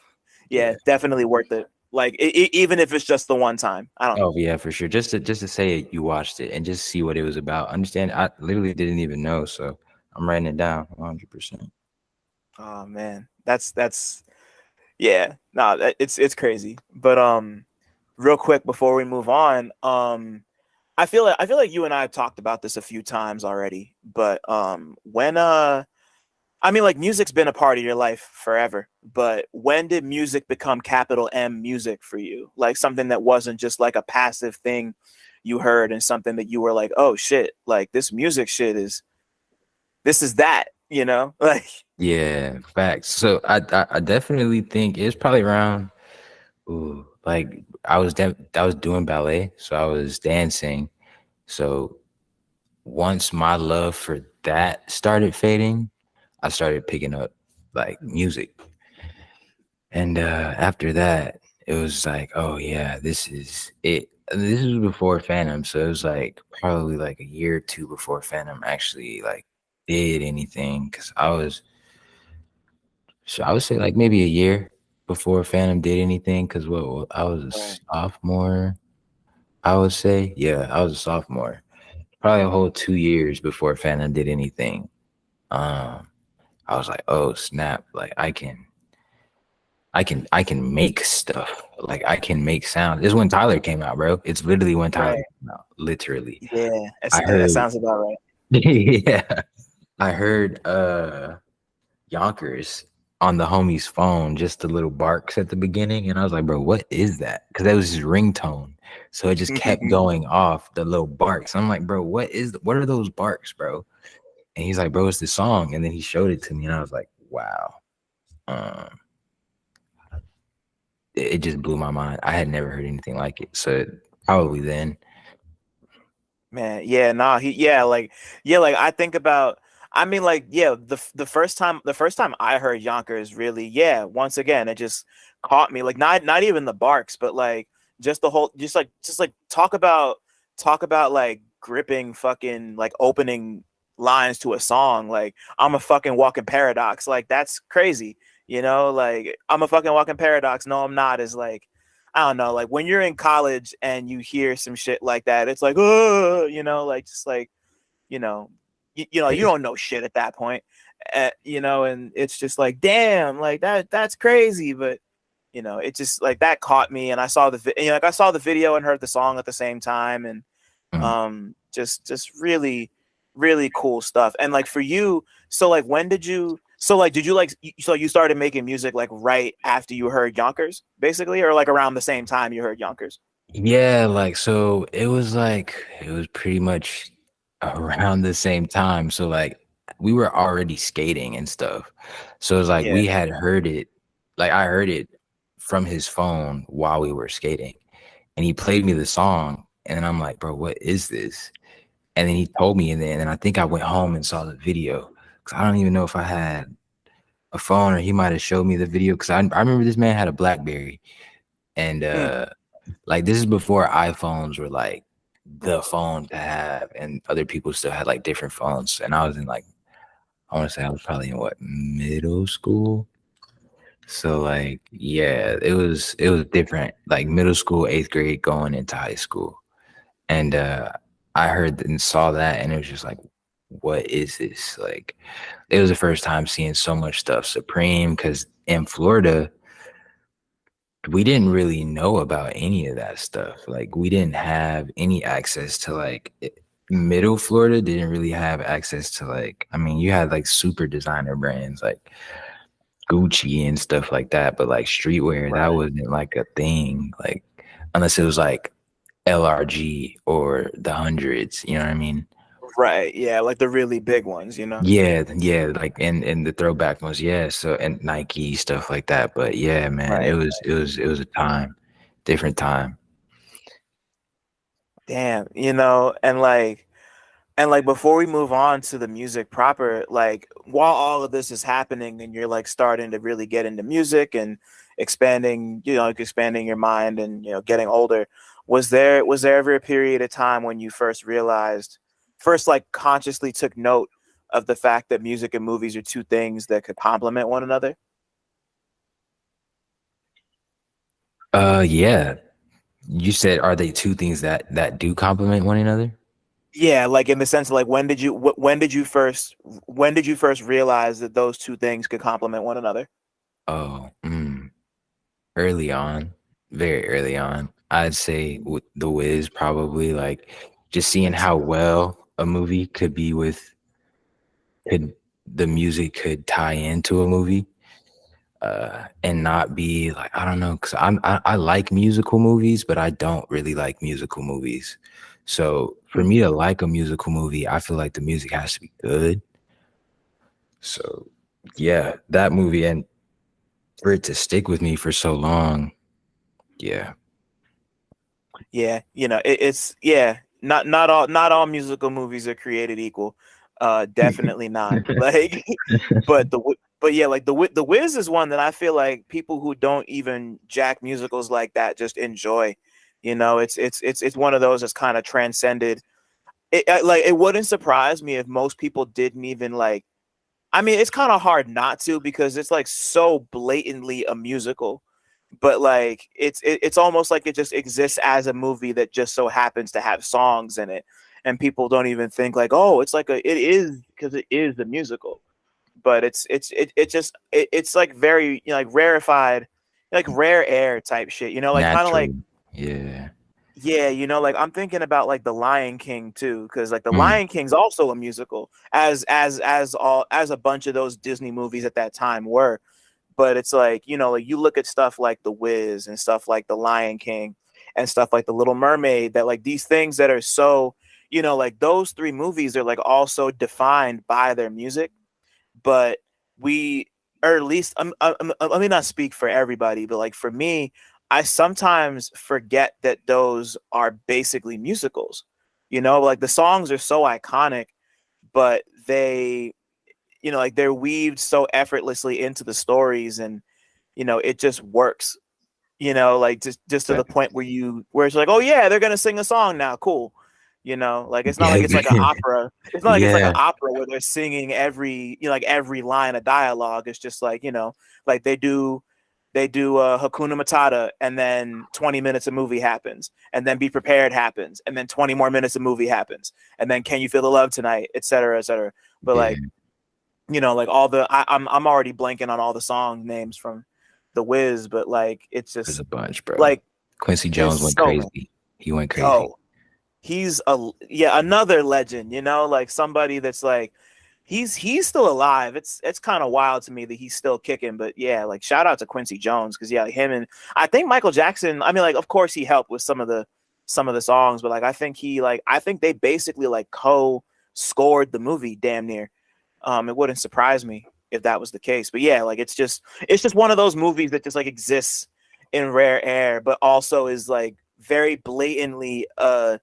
yeah, Yeah. definitely worth it. Like even if it's just the one time, I don't know. Oh yeah, for sure. Just to say it, you watched it and just see what it was about. Understand? I literally didn't even know, so I'm writing it down 100%. Oh man, that's yeah, no, it's crazy. But real quick before we move on, I feel like you and I have talked about this a few times already. But when I mean, like music's been a part of your life forever. But when did music become capital M music for you? Like something that wasn't just like a passive thing you heard and something that you were like, oh shit, like this music shit is that, like. Yeah, facts. So I definitely think it's probably around ooh, like I was doing ballet, so I was dancing. So once my love for that started fading, I started picking up like music. And after that, it was like, oh yeah, this is it. And this was before Phantom, so it was like probably like a year or two before Phantom actually like did anything because I would say like maybe a year before Phantom did anything because I was a Right. sophomore. I would say, yeah, I was a sophomore. Probably a whole 2 years before Phantom did anything. Um, I was like, oh snap! Like I can make stuff. Like I can make sound. This is when Tyler came out, bro. It's literally when Tyler Right. came out. Literally. Yeah. I That heard sounds about right. yeah. I heard Yonkers on the homie's phone, just the little barks at the beginning. And I was like, bro, what is that? Because that was his ringtone. So it just kept going off the little barks. I'm like, bro, what are those barks, bro? And he's like, bro, it's the song. And then he showed it to me, and I was like, wow. Um, it just blew my mind. I had never heard anything like it. So probably then. Man, yeah, nah, like I think about, I mean, like, yeah, the first time I heard Yonkers, really, yeah, once again, it just caught me, like, not even the barks, but like just the whole, just like talk about like gripping fucking like opening lines to a song, like I'm a fucking walking paradox, like that's crazy, like I'm a fucking walking paradox. No, I'm not. Is like, I don't know, like when you're in college and you hear some shit like that, it's like, oh, like just like, you know, you It's, don't know shit at that point, and it's just like, damn, like that's crazy, but it just like that caught me, and I saw like I saw the video and heard the song at the same time, and mm. just really really cool stuff. And like for you, so like when did you so like did you like so you started making music like right after you heard Yonkers, basically, or like around the same time you heard Yonkers? Yeah, so it was pretty much around the same time. So like we were already skating and stuff. So it's like Yeah. we had heard it, like I heard it from his phone while we were skating. And he played me the song, and then I'm like, bro, what is this? And then he told me, and then I think I went home and saw the video. Cause I don't even know if I had a phone or he might have showed me the video. Cause I remember this man had a BlackBerry, and Hmm. like this is before iPhones were like the phone to have, and other people still had like different phones. And I was in like, I want to say I was probably in what, middle school. So like yeah, it was different. Like middle school, eighth grade, going into high school. And I heard and saw that, and it was just like, what is this? Like it was the first time seeing so much stuff Supreme, because in Florida we didn't really know about any of that stuff. Like we didn't have any access to middle Florida didn't really have access to, like, I mean, you had like super designer brands like Gucci and stuff like that, but like streetwear, that Right. wasn't like a thing. Like unless it was like LRG or the hundreds, you know what I mean? Right. Yeah, like the really big ones. Yeah, yeah, like and the throwback ones, yeah. So and Nike stuff like that. But yeah, man, it Right. was it was it was a time, different time. Damn, and like before we move on to the music proper, like while all of this is happening and you're like starting to really get into music and expanding your mind and getting older, was there ever a period of time when you first like consciously took note of the fact that music and movies are two things that could complement one another? Yeah. You said, are they two things that do complement one another? Yeah, like in the sense of like when did you first realize that those two things could complement one another? Oh, early on, very early on. I'd say with The Wiz, probably, like just seeing Nice. how well a movie could the music could tie into a movie, and not be like, I don't know, because I like musical movies, but I don't really like musical movies. So for Hmm. me to like a musical movie, I feel like the music has to be good. So yeah, that movie, and for it to stick with me for so long, yeah. Yeah, it's yeah, not all musical movies are created equal. Definitely not. Like, but yeah, like the Wiz is one that I feel like people who don't even jack musicals like that just enjoy. It's one of those that's kind of transcended. it wouldn't surprise me if most people didn't even like. I mean, it's kind of hard not to because it's like so blatantly a musical, but like it's almost like it just exists as a movie that just so happens to have songs in it, and people don't even think like, oh, it's like it is because it is the musical, but it's like very, you know, like rarefied, like rare air type shit, you know, like kind of like, Natural. Yeah. yeah, you know, like I'm thinking about like The Lion King too, because like The Mm. Lion King's also a musical, as a bunch of those Disney movies at that time were. But it's like, you know, like you look at stuff like The Wiz and stuff like The Lion King and stuff like The Little Mermaid, that like these things that are so, you know, like those three movies are like also defined by their music, but we, or at least let me not speak for everybody, but like for me, I sometimes forget that those are basically musicals. You know, like the songs are so iconic, but they, you know, like they're weaved so effortlessly into the stories, and you know, it just works, you know, like just to the point where you, where it's like, oh yeah, they're gonna sing a song now, cool, you know, like it's not like Yeah. it's like an opera, it's not like it's like an Yeah. opera where they're singing every, you know, like every line of dialogue. It's just like, you know, like they do Hakuna Matata, and then 20 minutes of movie happens, and then Be Prepared happens, and then 20 more minutes of movie happens, and then Can You Feel the Love Tonight, etc., etc. But Yeah. like, you know, like all the I'm already blanking on all the song names from The Wiz, but like it's There's just a bunch, bro. like Quincy there's Jones went so many. crazy. He went crazy. Yo, he's a, yeah, another legend, you know, like somebody that's like he's still alive. It's kind of wild to me that he's still kicking, but yeah, like shout out to Quincy Jones, because yeah, him and I think Michael Jackson, I mean, like of course he helped with some of the songs, but like I think they basically like co-scored the movie damn near. It wouldn't surprise me if that was the case. But yeah, like it's just one of those movies that just like exists in rare air, but also is like very blatantly a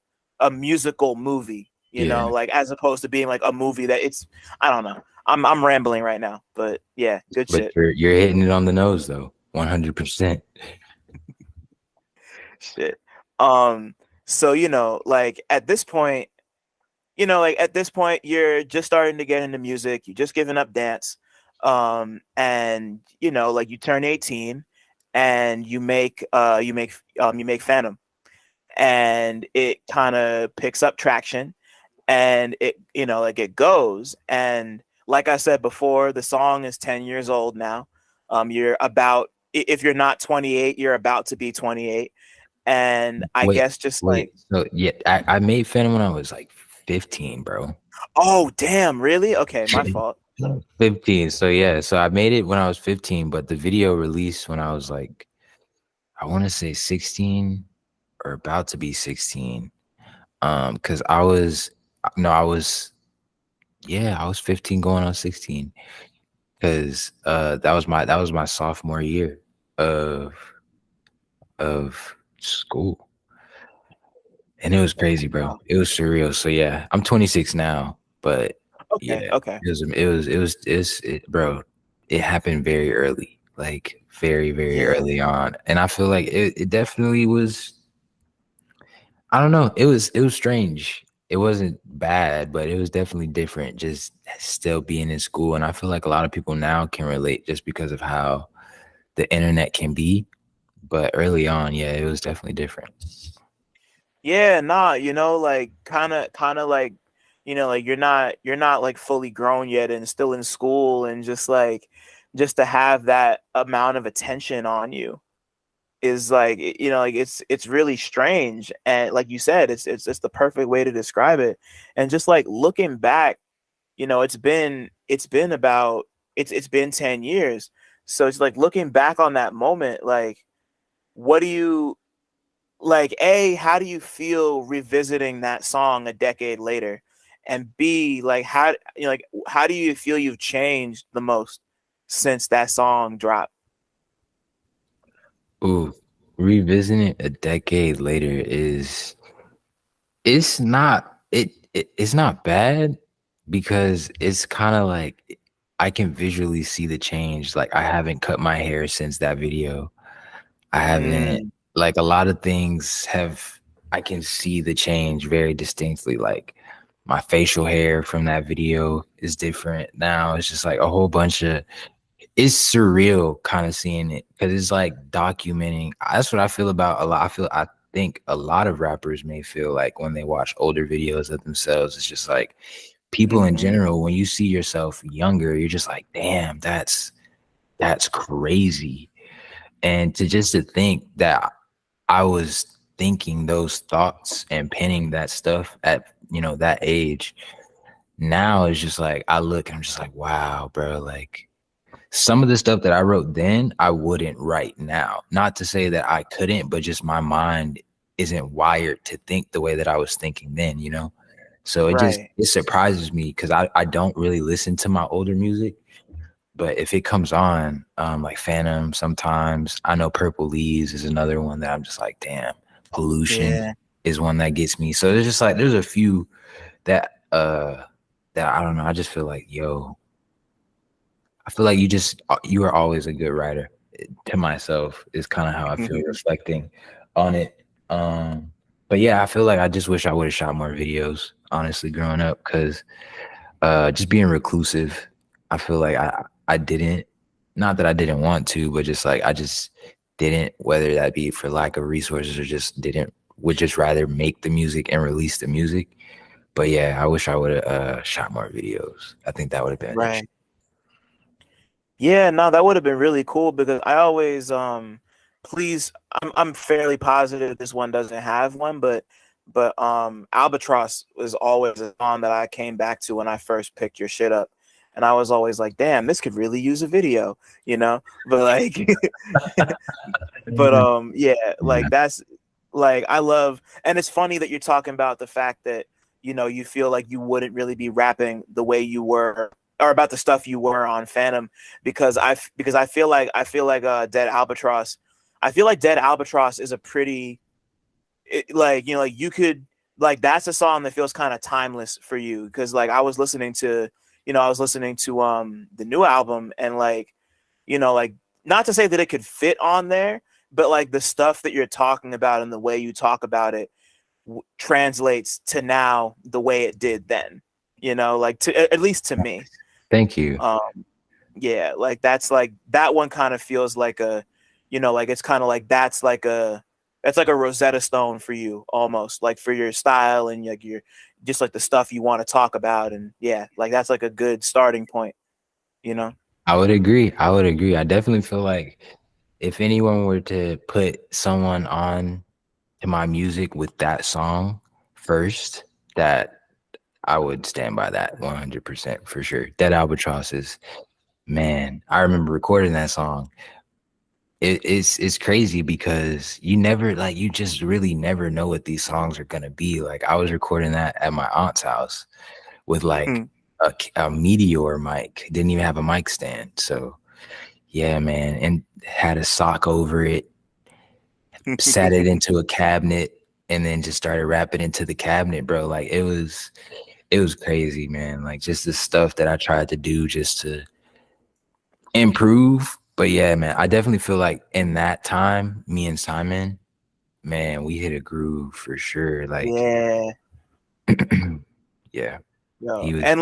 musical movie, you know, Yeah. like as opposed to being like a movie that it's, I don't know. I'm rambling right now, but yeah, good But shit. you're hitting it on the nose though. 100%. Shit. Um so you know, like at this point, you're just starting to get into music, you just giving up dance, and you know, like you turn 18 and you make Phantom, and it kind of picks up traction, and it, you know, like it goes, and like I said before, the song is 10 years old now. You're about, if you're not 28, you're about to be 28, and I Wait, guess just like, wait. So yeah, I made Phantom when I was like 15, bro. oh damn, really? Okay, my fault. 15. So yeah, so I made it when I was 15, but the video released when I was like, I want to say 16 or about to be 16. Because I was, no, I was, yeah, I was 15 going on 16. Because that was my sophomore year of school. And it was crazy, bro. Wow. It was surreal. So yeah, I'm 26 now, but Okay, yeah, okay. bro. It happened very early, like very, very Yeah. early on, and I feel like it definitely was. I don't know. It was strange. It wasn't bad, but it was definitely different. Just still being in school, and I feel like a lot of people now can relate just because of how the internet can be. But early on, yeah, it was definitely different. Yeah, nah, you know, like kind of like, you know, like you're not like fully grown yet and still in school, and just like just to have that amount of attention on you is like, you know, like it's really strange, and like you said, it's the perfect way to describe it. And just like looking back, you know, it's been about, it's been 10 years. So it's like looking back on that moment, like what do you, like, A, how do you feel revisiting that song a decade later? And B, like how, you know, like how do you feel you've changed the most since that song dropped? Ooh, revisiting it a decade later is it's not bad because it's kind of like I can visually see the change. Like I haven't cut my hair since that video. I haven't, Mm, like a lot of things have, I can see the change very distinctly. Like my facial hair from that video is different now. It's just like a whole bunch of, it's surreal kind of seeing it because it's like documenting. That's what I feel about a lot. I think a lot of rappers may feel like when they watch older videos of themselves. It's just like people in Mm-hmm. general, when you see yourself younger, you're just like, damn, that's crazy. And to think that I was thinking those thoughts and penning that stuff at, that age. Now it's just like I look and I'm just like, wow, bro, like some of the stuff that I wrote then, I wouldn't write now. Not to say that I couldn't, but just my mind isn't wired to think the way that I was thinking then. So Right. it surprises me because I don't really listen to my older music. But if it comes on, like Phantom sometimes, I know Purple Leaves is another one that I'm just like, damn, Pollution Yeah. is one that gets me. So there's just like, there's a few that, that I don't know. I just feel like, yo, I feel like you are always a good writer. To myself is kind of how I feel reflecting on it. But yeah, I feel like I just wish I would have shot more videos, honestly, growing up, because just being reclusive, I feel like I didn't, not that I didn't want to, but just like I just didn't, whether that be for lack of resources or just didn't, would just rather make the music and release the music. But yeah, I wish I would have shot more videos. I think that would have been interesting. Right. Yeah, no, that would have been really cool because I always please I'm fairly positive this one doesn't have one, but Albatross was always a song that I came back to when I first picked your shit up. And I was always like, damn, this could really use a video, you know? But like but yeah, Yeah. like that's like I love, and it's funny that you're talking about the fact that you feel like you wouldn't really be rapping the way you were or about the stuff you were on Phantom because I feel like Dead Albatross, I feel like Dead Albatross is a pretty like like you could like that's a song that feels kind of timeless for you because like I was listening to the new album and like not to say that it could fit on there, but like the stuff that you're talking about and the way you talk about it translates to now the way it did then. Like to at least to me. Thank you. Um, yeah, like that's like that one kind of feels like like it's kind of like that's like a Rosetta Stone for you almost like for your style and like your just like the stuff you want to talk about and yeah, like that's like a good starting point, you know. I would agree. I would agree. I definitely feel like if anyone were to put someone on to my music with that song first, that I would stand by that 100% for sure. Dead Albatross is, man, I remember recording that song. It's crazy because you just really never know what these songs are gonna be. Like I was recording that at my aunt's house with like a Meteor mic. Didn't even have a mic stand. So yeah, man, and had a sock over it, sat it into a cabinet, and then just started rapping into the cabinet, bro. Like it was crazy, man. Like just the stuff that I tried to do just to improve. But yeah, man, I definitely feel like in that time, me and Simon, man, we hit a groove for sure. Like, Yeah. yeah, Yo. he was And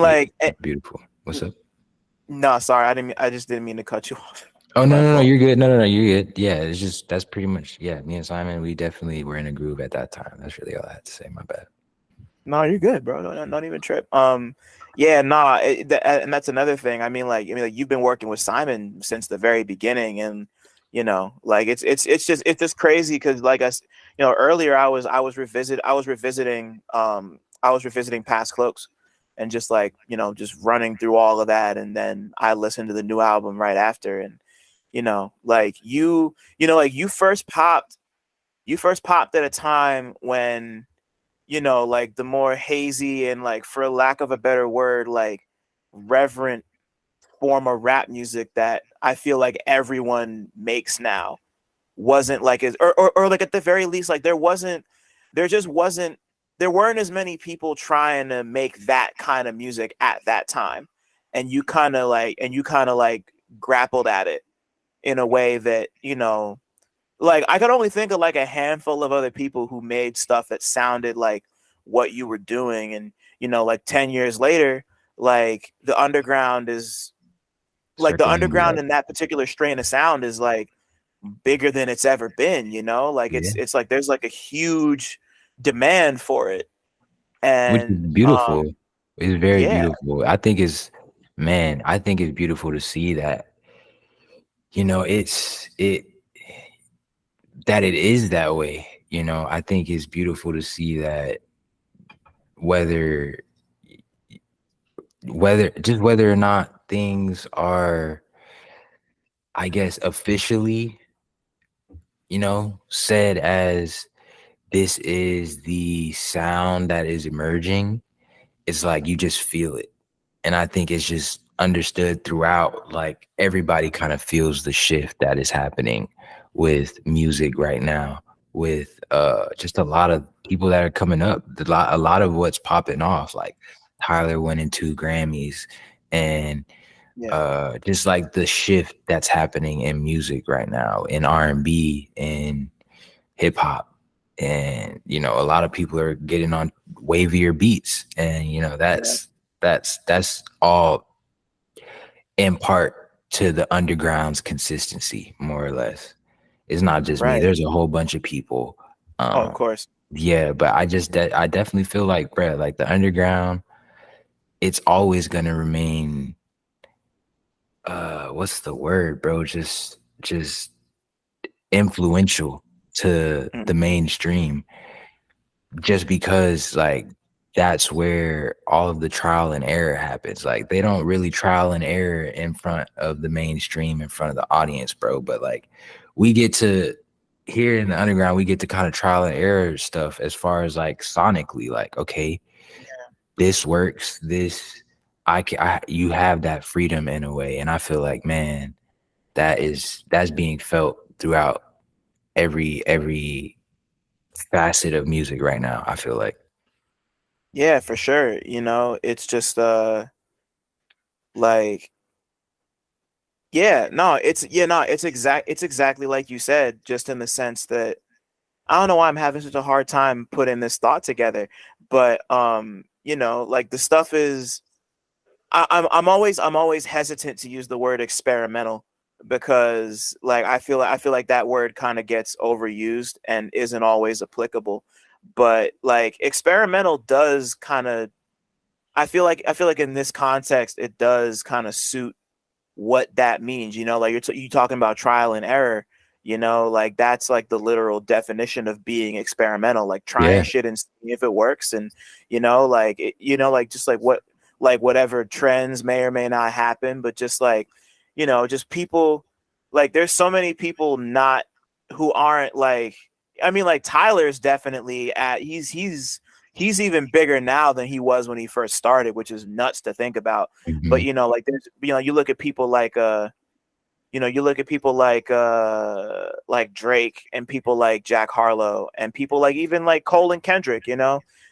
beautiful. What's up? no, sorry, I just didn't mean to cut you off. Oh My no, fault. you're good. No, you're good. Yeah, it's just that's pretty much me and Simon. We definitely were in a groove at that time. That's really all I had to say. My bad. No, you're good, bro. Don't even trip. Yeah, nah, and that's another thing. I mean, like you've been working with Simon since the very beginning, and like it's just crazy because earlier I was revisiting past cloaks, and just like just running through all of that, and then I listened to the new album right after, and like like you first popped at a time when like the more hazy and like for lack of a better word, like reverent form of rap music that I feel like everyone makes now wasn't like as or like at the very least like there just wasn't there weren't as many people trying to make that kind of music at that time. And you kind of like grappled at it in a way that, like I could only think of like a handful of other people who made stuff that sounded like what you were doing. And like 10 years later, like the underground is like the Circling underground back. in that particular strain of sound is like bigger than it's ever been, like Yeah. it's like there's like a huge demand for it. Which is And beautiful. It's very yeah, beautiful. I think it's, man, I think it's beautiful to see that, it that it is that way. I think it's beautiful to see that whether whether or not things are, I guess, officially, said as this is the sound that is emerging, it's like you just feel it. And I think it's just understood throughout, like everybody kind of feels the shift that is happening with music right now, with just a lot of people that are coming up, a lot of what's popping off. Like Tyler winning 2 Grammys, and yeah, just like the shift that's happening in music right now, in R&B and hip hop. And a lot of people are getting on wavier beats, and yeah, that's all in part to the underground's consistency, more or less. It's not just me. right. There's a whole bunch of people. Oh, of um course. yeah, but I definitely feel like, bro, like the underground, it's always gonna remain, what's the word, bro, just influential to the Mhm. mainstream, just because, like, that's where all of the trial and error happens. Like, they don't really trial and error in front of the mainstream, in front of the audience, bro. But like, we get to, here in the underground, we get to kind of trial and error stuff as far as like sonically, like, okay, this works, this, you have that freedom in a way. And I feel like, man, that's being felt throughout every facet of music right now, I feel like. Yeah, for sure. It's just like it's exactly like you said, just in the sense that I don't know why I'm having such a hard time putting this thought together. But like the stuff is I'm always hesitant to use the word experimental, because like I feel like that word kind of gets overused and isn't always applicable. But like experimental does kind of I feel like in this context it does kind of suit what that means. Like you talking about trial and error. Like that's like the literal definition of being experimental, like trying Yeah. shit and seeing if it works. And like just like whatever trends may or may not happen, but just like just people, like there's so many people not who aren't like, I mean, like Tyler's definitely at he's even bigger now than he was when he first started, which is nuts to think about. But Mhm. like there's you look at people like you look at people like Drake, and people like Jack Harlow, and people like even like Cole and Kendrick,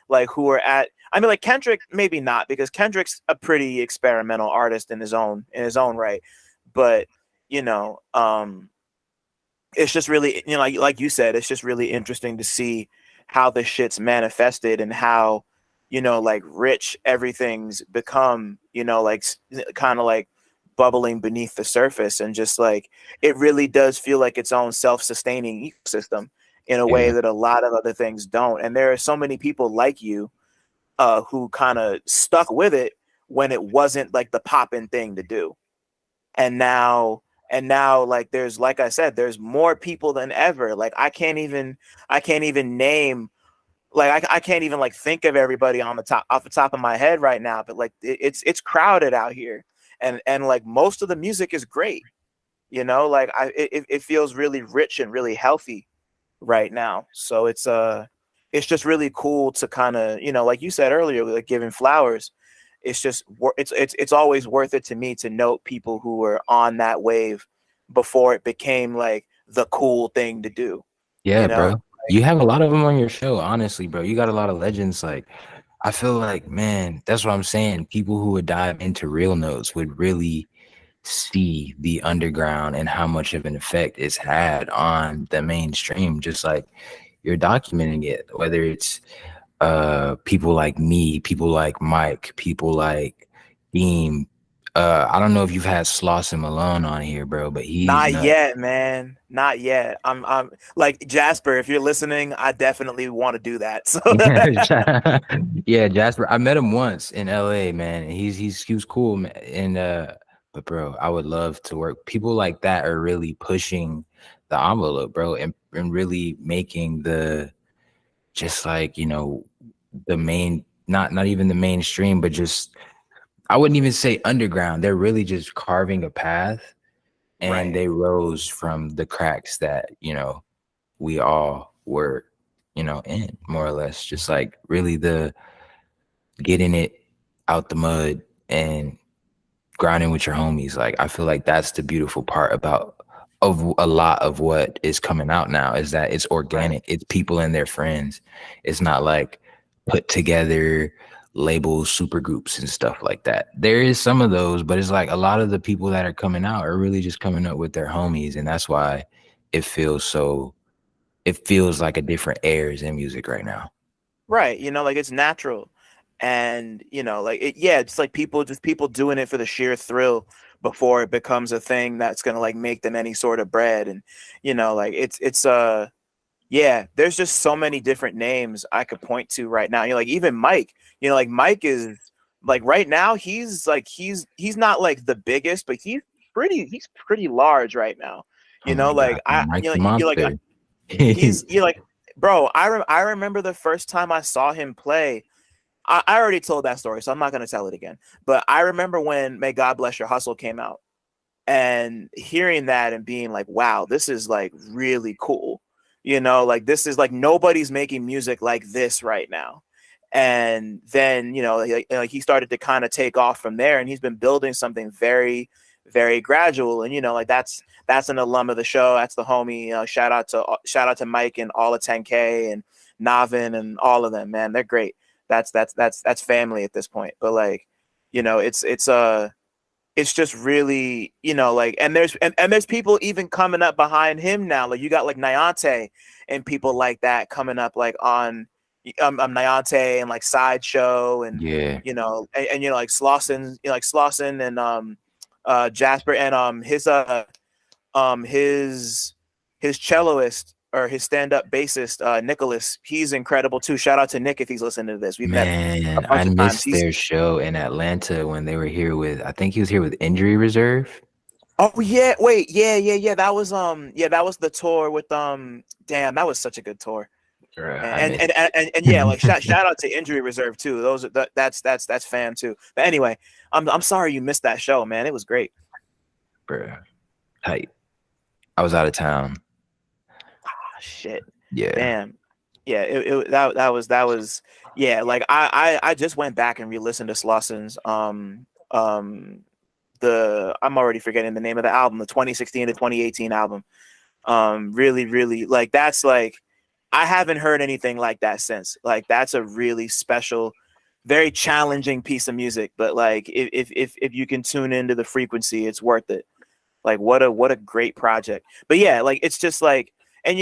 like who are at, I mean, like Kendrick maybe not, because Kendrick's a pretty experimental artist in his own right. But you know um it's just really, like you said, it's just really interesting to see how the shit's manifested, and how like rich everything's become, like kind of like bubbling beneath the surface. And just like it really does feel like its own self-sustaining ecosystem in a way Yeah. that a lot of other things don't. And there are so many people like you who kind of stuck with it when it wasn't like the poppin' thing to do. And now like there's, like I said, there's more people than ever. Like I can't even name, like I can't even like think of everybody on the top off the top of my head right now. But like it's crowded out here. And like most of the music is great. Like it feels really rich and really healthy right now. So it's just really cool to kind of, like you said earlier, like giving flowers. It's just it's always worth it to me to note people who were on that wave before it became like the cool thing to do, Yeah, you know? bro. You have a lot of them on your show, honestly, bro. You got a lot of legends. Like, I feel like, man, that's what I'm saying. People who would dive into real notes would really see the underground and how much of an effect it's had on the mainstream, just like you're documenting it, whether it's people like me, people like Mike, people like Beam. I don't know if you've had Sloss and Malone on here, bro, but he's Not nuts. yet, man. Not yet. I'm like Jasper. If you're listening, I definitely want to do that. So Yeah, Jasper. I met him once in LA, man. And he was cool, man. And but bro, I would love to work. People like that are really pushing the envelope, bro, and really making the just like, the main not even the mainstream, but just I wouldn't even say underground. They're really just carving a path and right. they rose from the cracks that, we all were, in more or less, just like really the getting it out the mud and grinding with your homies. Like I feel like that's the beautiful part about of a lot of what is coming out now is that it's Right. organic. It's people and their friends. It's not like put together labels, super groups and stuff like that. There is some of those, but it's like a lot of the people that are coming out are really just coming up with their homies. And that's why it feels so it feels like a different air is in music right now. Right. Like it's natural. And, like it's like people doing it for the sheer thrill before it becomes a thing that's gonna like make them any sort of bread. And, like it's yeah, there's just so many different names I could point to right now. Like even Mike, like Mike is like right now he's not like the biggest, but he's pretty large right now. Oh my Like God, Mike the you like Monster. he's you like bro, I remember the first time I saw him play. I already told that story, so I'm not gonna tell it again. But I remember when May God Bless Your Hustle came out and hearing that and being like, wow, this is like really cool. Like this is like nobody's making music like this right now. And then, like he started to kind of take off from there and he's been building something very, very gradual. And, like that's an alum of the show. That's the homie. Shout out to Mike and all of 10K and Navin and all of them, man. They're great. That's family at this point. But like, it's just really, like, and there's people even coming up behind him now. Like you got like Nyante and people like that coming up like on Nyante and like Sideshow and Yeah, like Slauson and Jasper and his celloist or his stand-up bassist Nicholas. He's incredible too. Shout out to Nick if he's listening to this. We've met a man, I bunch of times. missed He's their show in Atlanta when they were here with, I think he was here with Injury Reserve. Oh yeah, wait, yeah. That was the tour with damn, that was such a good tour. Bruh, I And missed. yeah, like shout out to Injury Reserve too. Those are that's fam too. But anyway, I'm sorry you missed that show, man. It was great. Bruh, tight. I was out of town. Ah, shit. Yeah. Damn. Yeah, that was yeah, like I just went back and re-listened to Slosson's the I'm already forgetting the name of the album, the 2016 to 2018 album. Really like that's like I haven't heard anything like that since. Like that's a really special, very challenging piece of music. But like if you can tune into the frequency, it's worth it. Like what a great project. But yeah, like it's just like and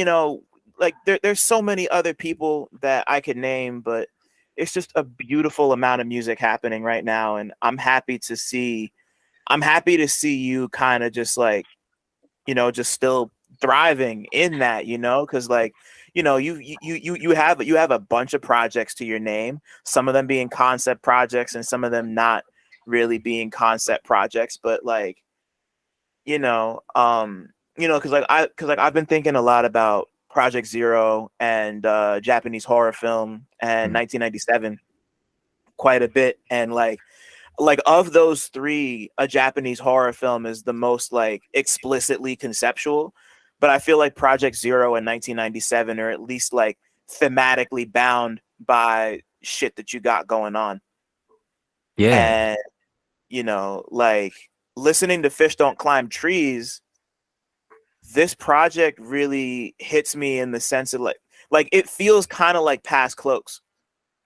like there's so many other people that I could name, but it's just a beautiful amount of music happening right now, and I'm happy to see you kind of just like just still thriving in that, because like, you have a bunch of projects to your name, some of them being concept projects and some of them not really being concept projects, but like, because like I've been thinking a lot about Project Zero and Japanese horror film and Mm. 1997 quite a bit, and like of those three, a Japanese horror film is the most like explicitly conceptual, but I feel like Project Zero and 1997 are at least like thematically bound by shit that you got going on. Yeah. And like listening to Fish Don't Climb Trees, this project really hits me in the sense of like it feels kind of like Past Cloaks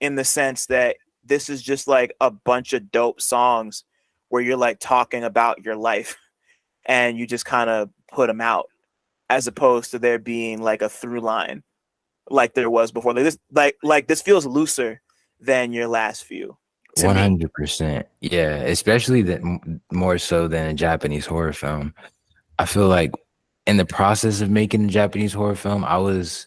in the sense that this is just like a bunch of dope songs where you're like talking about your life and you just kind of put them out as opposed to there being like a through line like there was before. Like this feels looser than your last few to me. 100%. Yeah, especially that more so than a Japanese horror film. I feel like in the process of making a Japanese horror film, I was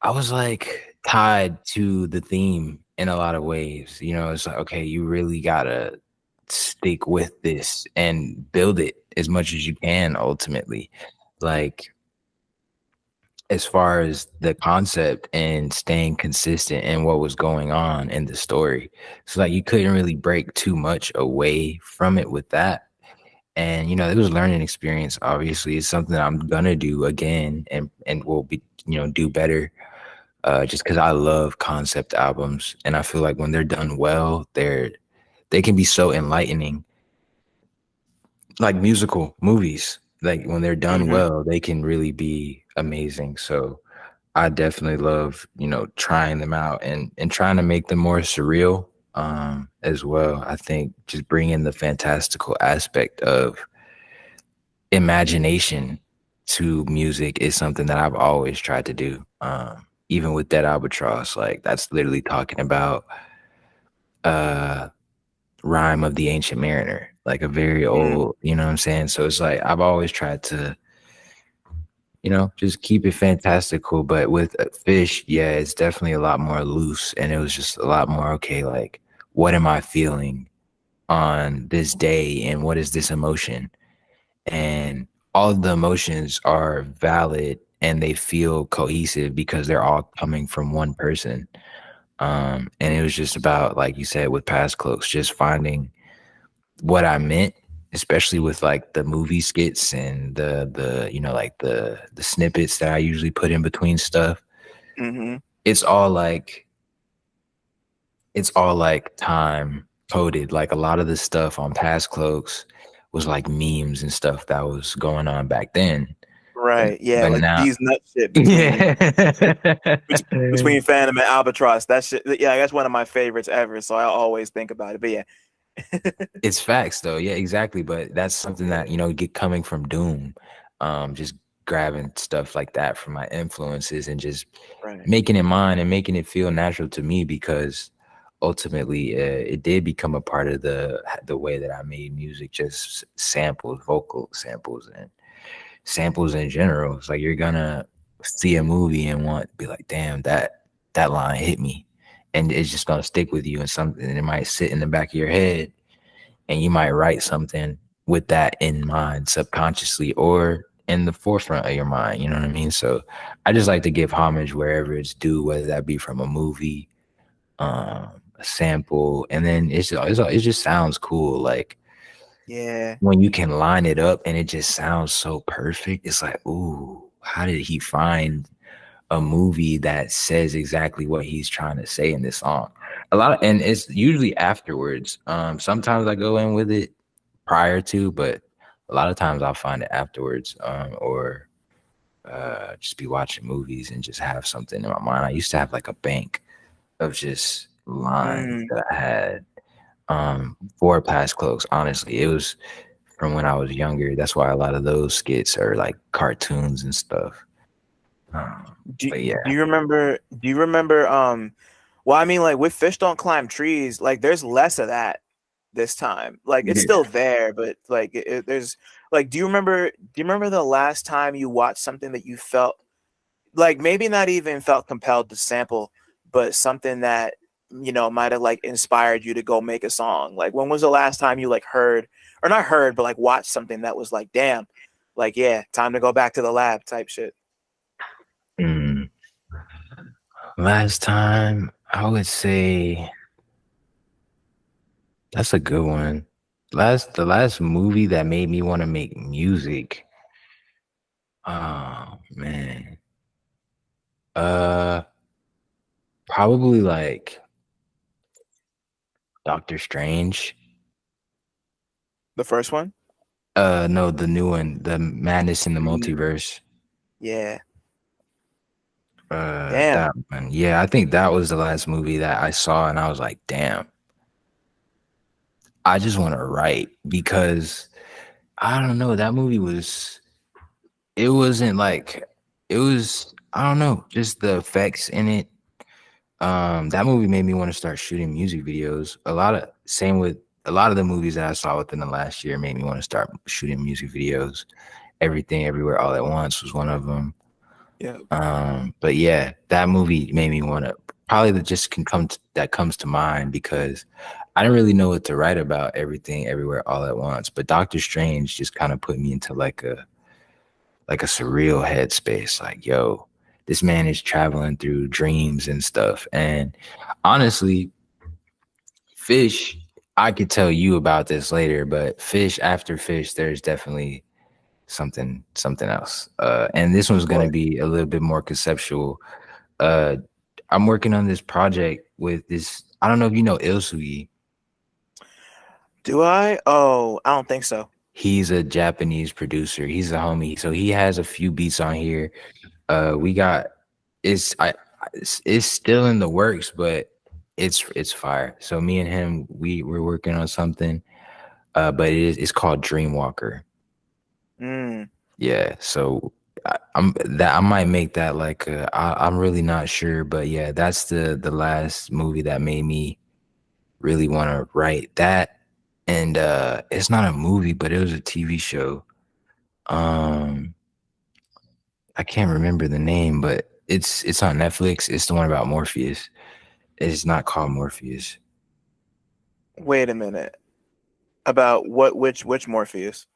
like tied to the theme in a lot of ways. You know, it's like, okay, you really gotta stick with this and build it as much as you can ultimately. Like, as far as the concept and staying consistent in what was going on in the story. So like you couldn't really break too much away from it with that. And it was a learning experience. Obviously, it's something that I'm gonna do again and will be, do better. Just because I love concept albums, and I feel like when they're done well, they can be so enlightening. Like musical movies, like when they're done Hmm. well, they can really be amazing. So I definitely love, trying them out and trying to make them more surreal as well. I think just bringing the fantastical aspect of imagination to music is something that I've always tried to do. Even with Dead Albatross, like that's literally talking about uh Rhyme of the Ancient Mariner, like a very Mm. old, you know what I'm saying? So it's like I've always tried to, just keep it fantastical. But with Fish, yeah, it's definitely a lot more loose. And it was just a lot more, okay, like, what am I feeling on this day? And what is this emotion? And all of the emotions are valid and they feel cohesive because they're all coming from one person. And it was just about, like you said, with Past Cloaks, just finding what I meant, especially with like the movie skits and like the snippets that I usually put in between stuff. Hmm. It's all like time coded. Like a lot of the stuff on Past Cloaks was like memes and stuff that was going on back then. But Right. Yeah. but Like now these nut shit yeah. between Phantom and Albatross. That shit. Yeah, that's one of my favorites ever. So I always think about it. But yeah. It's facts though. Yeah, exactly. But that's something that, get coming from Doom. Just grabbing stuff like that from my influences and just Right. making it mine and making it feel natural to me because ultimately it did become a part of the way that I made music, just samples, vocal samples and samples in general. It's like you're gonna see a movie and be like, damn, that line hit me. And it's just gonna stick with you and something and it might sit in the back of your head and you might write something with that in mind subconsciously or in the forefront of your mind, you know what I mean? So I just like to give homage wherever it's due, whether that be from a movie, a sample, and then it just sounds cool. Like Yeah. when you can line it up and it just sounds so perfect, it's like, ooh, how did he find a movie that says exactly what he's trying to say in this song? And it's usually afterwards. Sometimes I go in with it prior to, but a lot of times I'll find it afterwards, or just be watching movies and just have something in my mind. I used to have like a bank of just lines Mm. that I had for Past Cloaks. Honestly, it was from when I was younger. That's why a lot of those skits are like cartoons and stuff. Do, But yeah, do you remember? Do you remember? Well, I mean, like with Fish Don't Climb Trees, like there's less of that this time. Like it's yeah. still there, but like there's like, do you remember? Do you remember the last time you watched something that you felt like maybe not even felt compelled to sample, but something that might have like inspired you to go make a song? Like when was the last time you like heard or not heard, but like watched something that was like, damn, like yeah, time to go back to the lab type shit. Mm. Last time I would say that's a good one. The last movie that made me want to make music. Oh man. Uh Probably like Doctor Strange. The first one. No, the new one, the Madness in the Mm. Multiverse. Yeah. Damn. That one. Yeah, I think that was the last movie that I saw and I was like, damn, I just want to write because I don't know, that movie was it wasn't like it was I don't know, just the effects in it. That movie made me want to start shooting music videos. Same with a lot of the movies that I saw within the last year made me want to start shooting music videos. Everything Everywhere All at Once was one of them. Yeah. But yeah, that movie made me want to, probably that just that comes to mind because I didn't really know what to write about Everything Everywhere All at Once. But Doctor Strange just kind of put me into like a surreal headspace. Like, yo, this man is traveling through dreams and stuff. And honestly, Fish, I could tell you about this later, but Fish after Fish, there's definitely something else. And this one's gonna Boy. be a little bit more conceptual. Uh, I'm working on this project with this. I don't know if you know Ilsugi. Do I? Oh, I don't think so. He's a Japanese producer. He's a homie. So he has a few beats on here. We got it's still in the works, but it's fire. So me and him, we're working on something. But it's called Dreamwalker. Mm. Yeah. So I might make that like I'm really not sure, but yeah, that's the last movie that made me really want to write that. And it's not a movie, but it was a TV show. Um, I can't remember the name, but it's on Netflix. It's the one about Morpheus. It's not called Morpheus. Wait a minute. About what? Which Morpheus?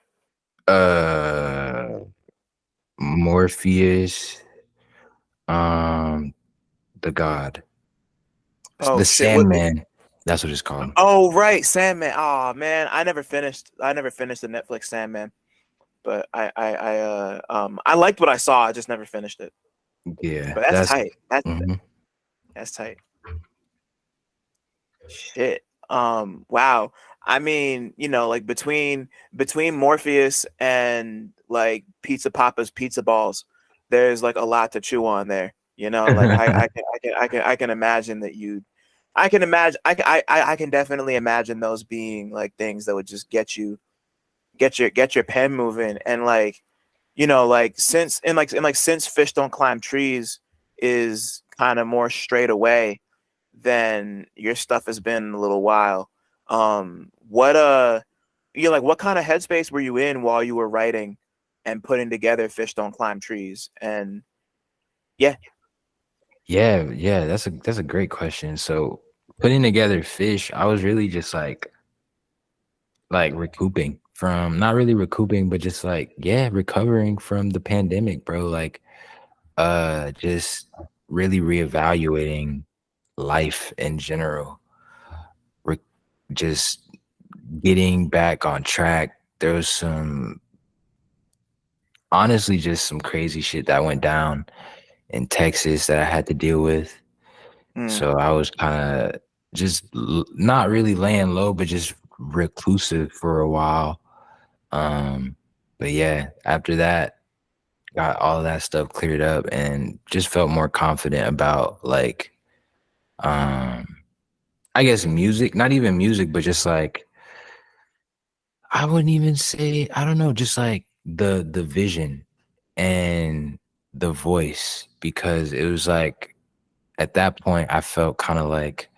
Uh, Morpheus, um, the god, Oh the shit! What? Sandman. That's what it's called. Oh right, Sandman. Oh man, I never finished. I never finished the Netflix Sandman, but I liked what I saw. I just never finished it. Yeah, But that's that's. tight. Mhm. That's tight. Shit. Wow. I mean, like between Morpheus and like Pizza Papa's Pizza Balls, there's like a lot to chew on there. Like I can imagine that you I can imagine I can definitely imagine those being like things that would just get your pen moving. And like like since Fish Don't Climb Trees is kind of more straight away, then your stuff has been a little while. What kind of headspace were you in while you were writing and putting together Fish Don't Climb Trees? And yeah. Yeah, yeah, that's a great question. So putting together Fish, I was really just like recouping from, not really recouping, but just like, yeah, recovering from the pandemic, bro. Like just really reevaluating life in general. Re- just getting back on track. There was honestly just some crazy shit that went down in Texas that I had to deal with. Mm. So I was kind of just not really laying low, but just reclusive for a while. Um, but yeah, after that, got all of that stuff cleared up and just felt more confident about like, um, I guess music, not even music, but just like, I wouldn't even say, I don't know, just like the vision and the voice, because it was like at that point I felt kind of like,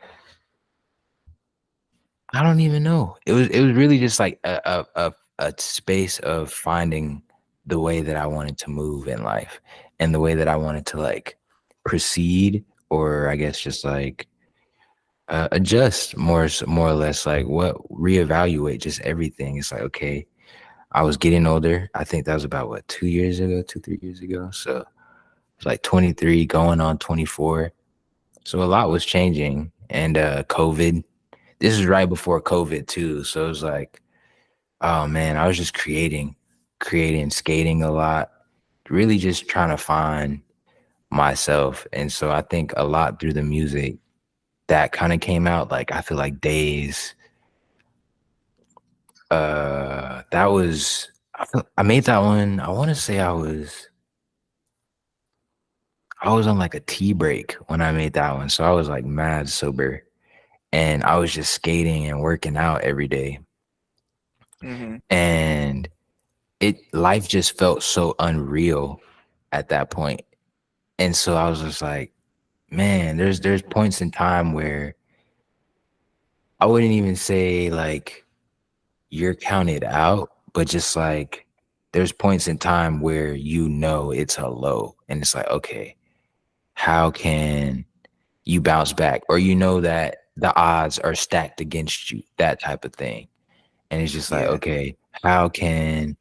I don't even know. It was really just like a space of finding the way that I wanted to move in life and the way that I wanted to like proceed, or I guess just like adjust more or less, like what reevaluate just everything. It's like, okay, I was getting older. I think that was about what, 2 years ago, 3 years ago. So it's like 23 going on 24. So a lot was changing. And COVID, this is right before COVID too. So it was like, oh man, I was just creating, skating a lot, really just trying to find myself. And so I think a lot through the music that kind of came out. Like I feel like Days, that was, I made that one. I want to say I was on like a tea break when I made that one. So I was like mad sober and I was just skating and working out every day. Hmm. And life just felt so unreal at that point. And so I was just like, man, there's points in time where I wouldn't even say like you're counted out, but just like there's points in time where you know it's a low and it's like, okay, how can you bounce back? Or you know that the odds are stacked against you, that type of thing. And it's just like, Yeah. okay, how can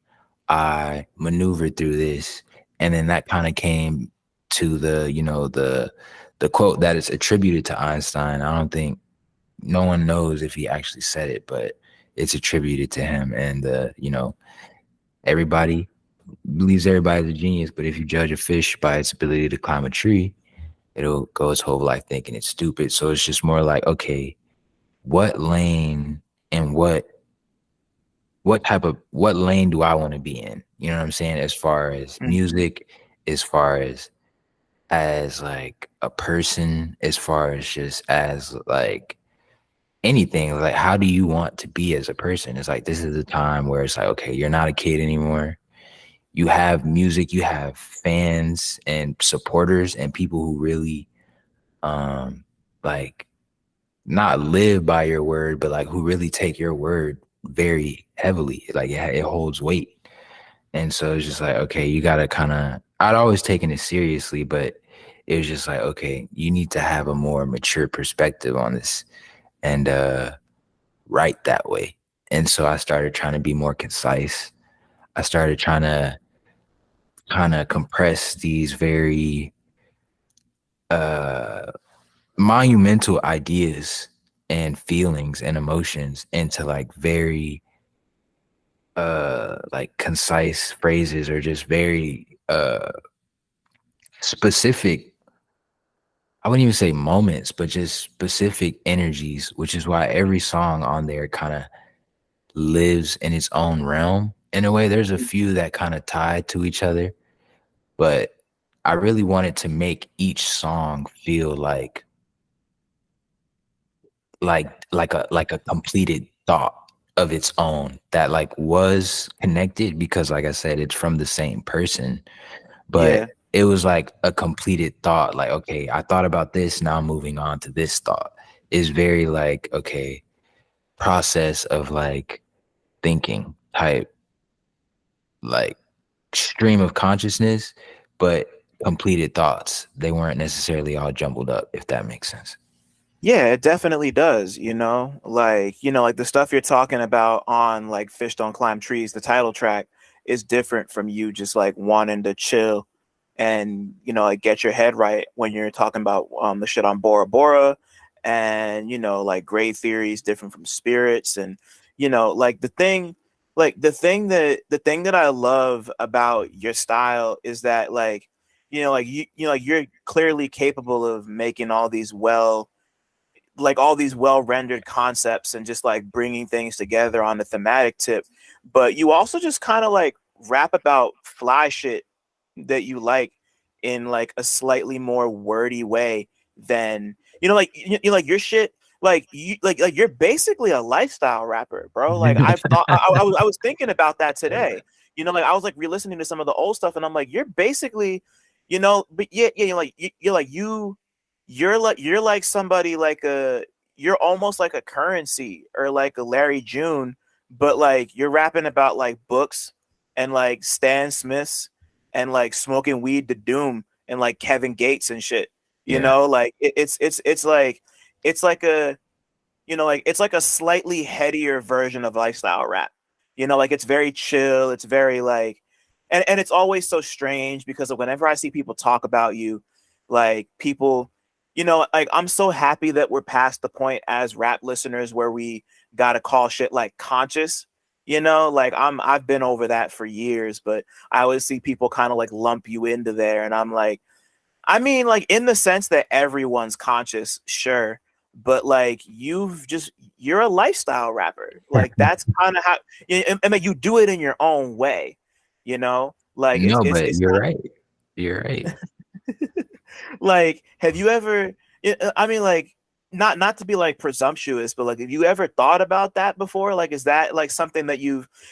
I maneuver through this? And then that kind of came to the, the quote that is attributed to Einstein. I don't think no one knows if he actually said it, but it's attributed to him. And everybody believes everybody's a genius, but if you judge a fish by its ability to climb a tree, it'll go its whole life thinking it's stupid. So it's just more like, okay, what lane and what lane do I want to be in? You know what I'm saying? As far as Mhm. music, as far as like a person, as far as just as like anything, like how do you want to be as a person? It's like this is the time where it's like, okay, you're not a kid anymore. You have music, you have fans and supporters and people who really like not live by your word, but like who really take your word very heavily. Like it holds weight. And so it's just like, okay, you gotta kind of, I'd always taken it seriously, but it was just like, okay, you need to have a more mature perspective on this and write that way. And so I started trying to be more concise. I started trying to kind of compress these very uh monumental ideas and feelings and emotions into like very like concise phrases or just very specific, I wouldn't even say moments, but just specific energies, which is why every song on there kind of lives in its own realm. In a way, there's a few that kind of tie to each other, but I really wanted to make each song feel like a completed thought of its own that like was connected because like I said, it's from the same person, but Yeah. it was like a completed thought. Like, okay, I thought about this, now I'm moving on to this thought. Is very like, okay, process of like thinking type, like stream of consciousness, but completed thoughts. They weren't necessarily all jumbled up, if that makes sense. Yeah, it definitely does, like the stuff you're talking about on like Fish Don't Climb Trees, the title track is different from you just like wanting to chill and like get your head right when you're talking about the shit on Bora Bora and like gray theories different from spirits and like the thing that I love about your style is that like you're clearly capable of making all these well rendered concepts and just like bringing things together on the thematic tip. But you also just kind of like rap about fly shit that you like in like a slightly more wordy way than like like your shit. Like you're basically a lifestyle rapper, bro. Like I've thought I was thinking about that today. Like I was like re-listening to some of the old stuff, and I'm like, you're basically, but yeah, you're like somebody like you're almost like a Currency or like a Larry June, but like you're rapping about like books and like Stan Smiths and like smoking weed to doom and like Kevin Gates and shit. Yeah. Like it's like a slightly headier version of lifestyle rap. Like it's very chill, it's very like and it's always so strange because of whenever I see people talk about you, like people, like I'm so happy that we're past the point as rap listeners where we gotta call shit like conscious. Like I've been over that for years, but I always see people kind of like lump you into there, and I'm like, I mean, like in the sense that everyone's conscious, sure, but like you're a lifestyle rapper. Like that's kind of how, and like you do it in your own way, Like it's No, it's but it's you're right. You're right. like, have you ever? I mean, like, not to be like presumptuous, but like, have you ever thought about that before? Like, is that like something that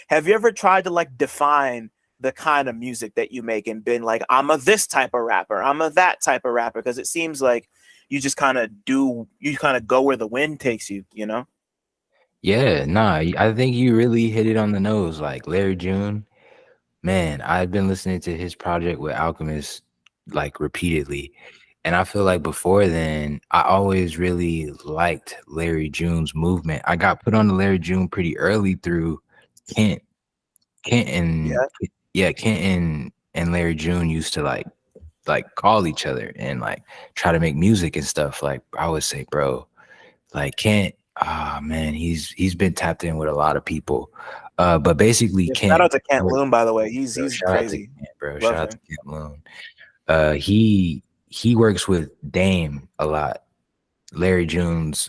have you ever tried to like define the kind of music that you make and been like, I'm a this type of rapper, I'm a that type of rapper? Because it seems like you just kind of you kind of go where the wind takes you, you know? Yeah, nah, I think you really hit it on the nose. Like Larry June, man, I've been listening to his project with Alchemist like repeatedly. And I feel like before then, I always really liked Larry June's movement. I got put on to Larry June pretty early through Kent. Kent and Yeah. yeah, Kent and Larry June used to like call each other and like try to make music and stuff. Like I would say, bro, like Kent, ah man, he's been tapped in with a lot of people. But basically Yeah, shout Kent, out to Kent Loon, by the way. bro, He's shout out to crazy. Kent, bro. Love Shout out to him. Kent Loon. He works with Dame a lot, Larry June's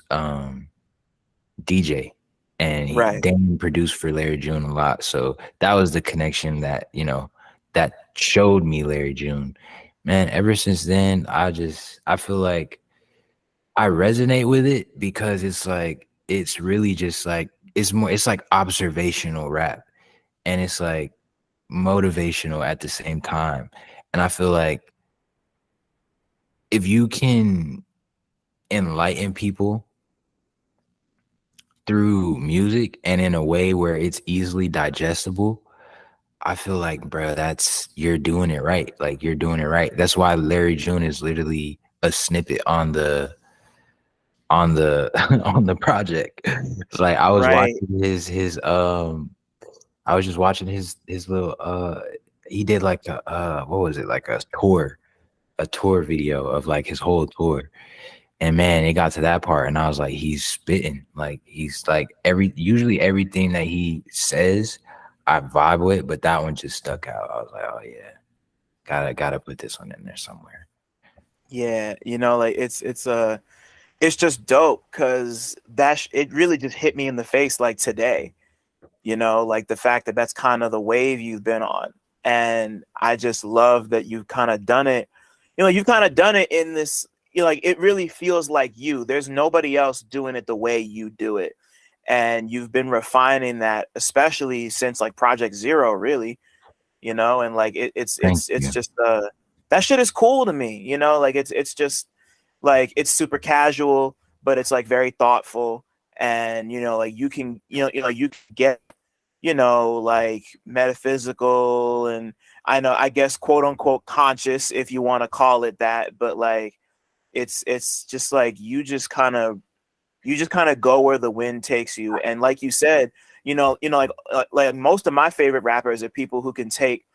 DJ, and Right. Dame produced for Larry June a lot. So that was the connection that, that showed me Larry June. Man, ever since then, I feel like I resonate with it because it's like it's really just like it's like observational rap, and it's like motivational at the same time. And I feel like if you can enlighten people through music and in a way where it's easily digestible, I feel like, bro, you're doing it right. Like you're doing it right. That's why Larry June is literally a snippet on the on the project. It's like I was Right. watching his I was just watching his little he did like a what was it, like a tour video of like his whole tour. And man, it got to that part, and I was like, he's spitting. Like he's like usually everything that he says, I vibe with, but that one just stuck out. I was like, oh yeah, gotta put this one in there somewhere. Yeah, like it's just dope because it really just hit me in the face like today, like the fact that that's kind of the wave you've been on. And I just love that you've kind of done it. You've kind of done it in this, like it really feels like you. There's nobody else doing it the way you do it. And you've been refining that, especially since like Project Zero, really, and like Thank it's you. just that shit is cool to me, like it's just like it's super casual, but it's like very thoughtful. And like you can you can get like metaphysical, and I guess quote unquote conscious, if you want to call it that. But like it's just like you just kind of go where the wind takes you. And like you said, like most of my favorite rappers are people who can take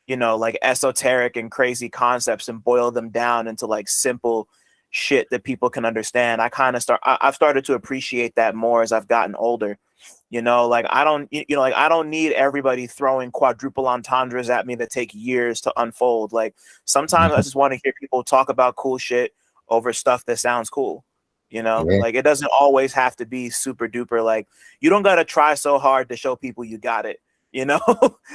like esoteric and crazy concepts and boil them down into like simple shit that people can understand. I've started to appreciate that more as I've gotten older. Like I don't need everybody throwing quadruple entendres at me that take years to unfold. Like sometimes I just want to hear people talk about cool shit over stuff that sounds cool. Yeah, Like it doesn't always have to be super duper. Like you don't got to try so hard to show people you got it. you know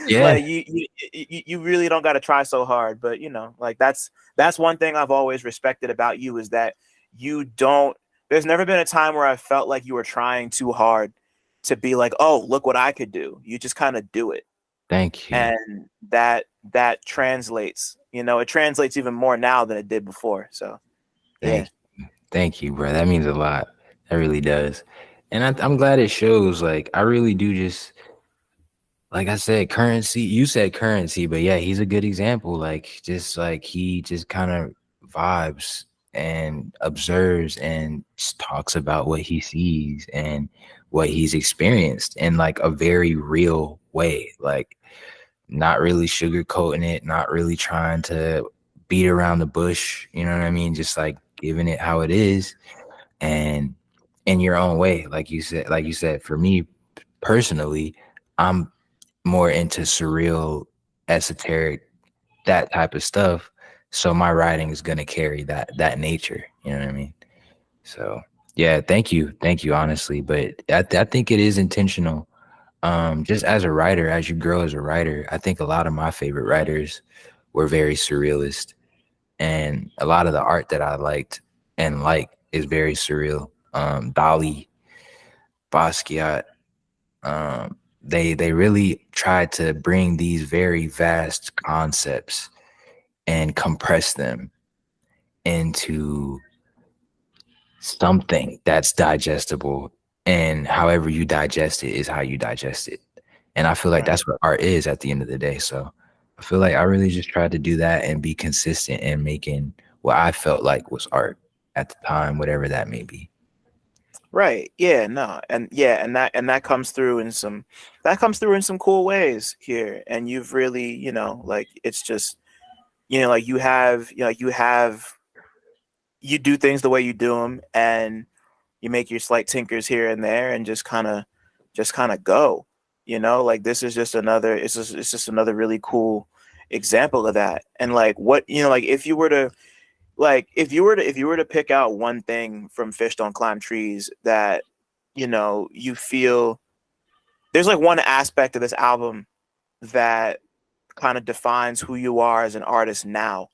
yeah. like you really don't got to try so hard. But like that's one thing I've always respected about you, is that you don't there's never been a time where I felt like you were trying too hard to be like, oh, look what I could do. You just kind of do it. Thank you. And that translates. It translates even more now than it did before. So yeah. Thank Thank you, bro. That means a lot. That really does. And I'm glad it shows. Like, I really do just, like I said, currency. You said currency, but yeah, he's a good example. Like, just like he just kind of vibes and observes and just talks about what he sees and what he's experienced in like a very real way. Like, not really sugarcoating it, not really trying to beat around the bush. You know what I mean? Just like giving it how it is, and in your own way. Like you said, for me personally, I'm more into surreal, esoteric, that type of stuff. So my writing is gonna carry that nature. You know what I mean? So yeah, thank you, honestly. But I think it is intentional. Just as a writer, as you grow as a writer, I think a lot of my favorite writers were very surrealist, and a lot of the art that I liked and like is very surreal. Dali, Basquiat, um, they really tried to bring these very vast concepts and compress them into something that's digestible, and however you digest it is how you digest it. And I feel like Right. that's what art is at the end of the day. So I feel like I really just tried to do that and be consistent in making what I felt like was art at the time, whatever that may be. Right. Yeah, no. And yeah, and that comes through in some cool ways here. And you've really, like it's just, like you do things the way you do them, and you make your slight tinkers here and there, and just kind of go. Like this is just another it's just another really cool example of that. And like what, like if you were to pick out one thing from Fish Don't Climb Trees that you feel there's like one aspect of this album that kind of defines who you are as an artist now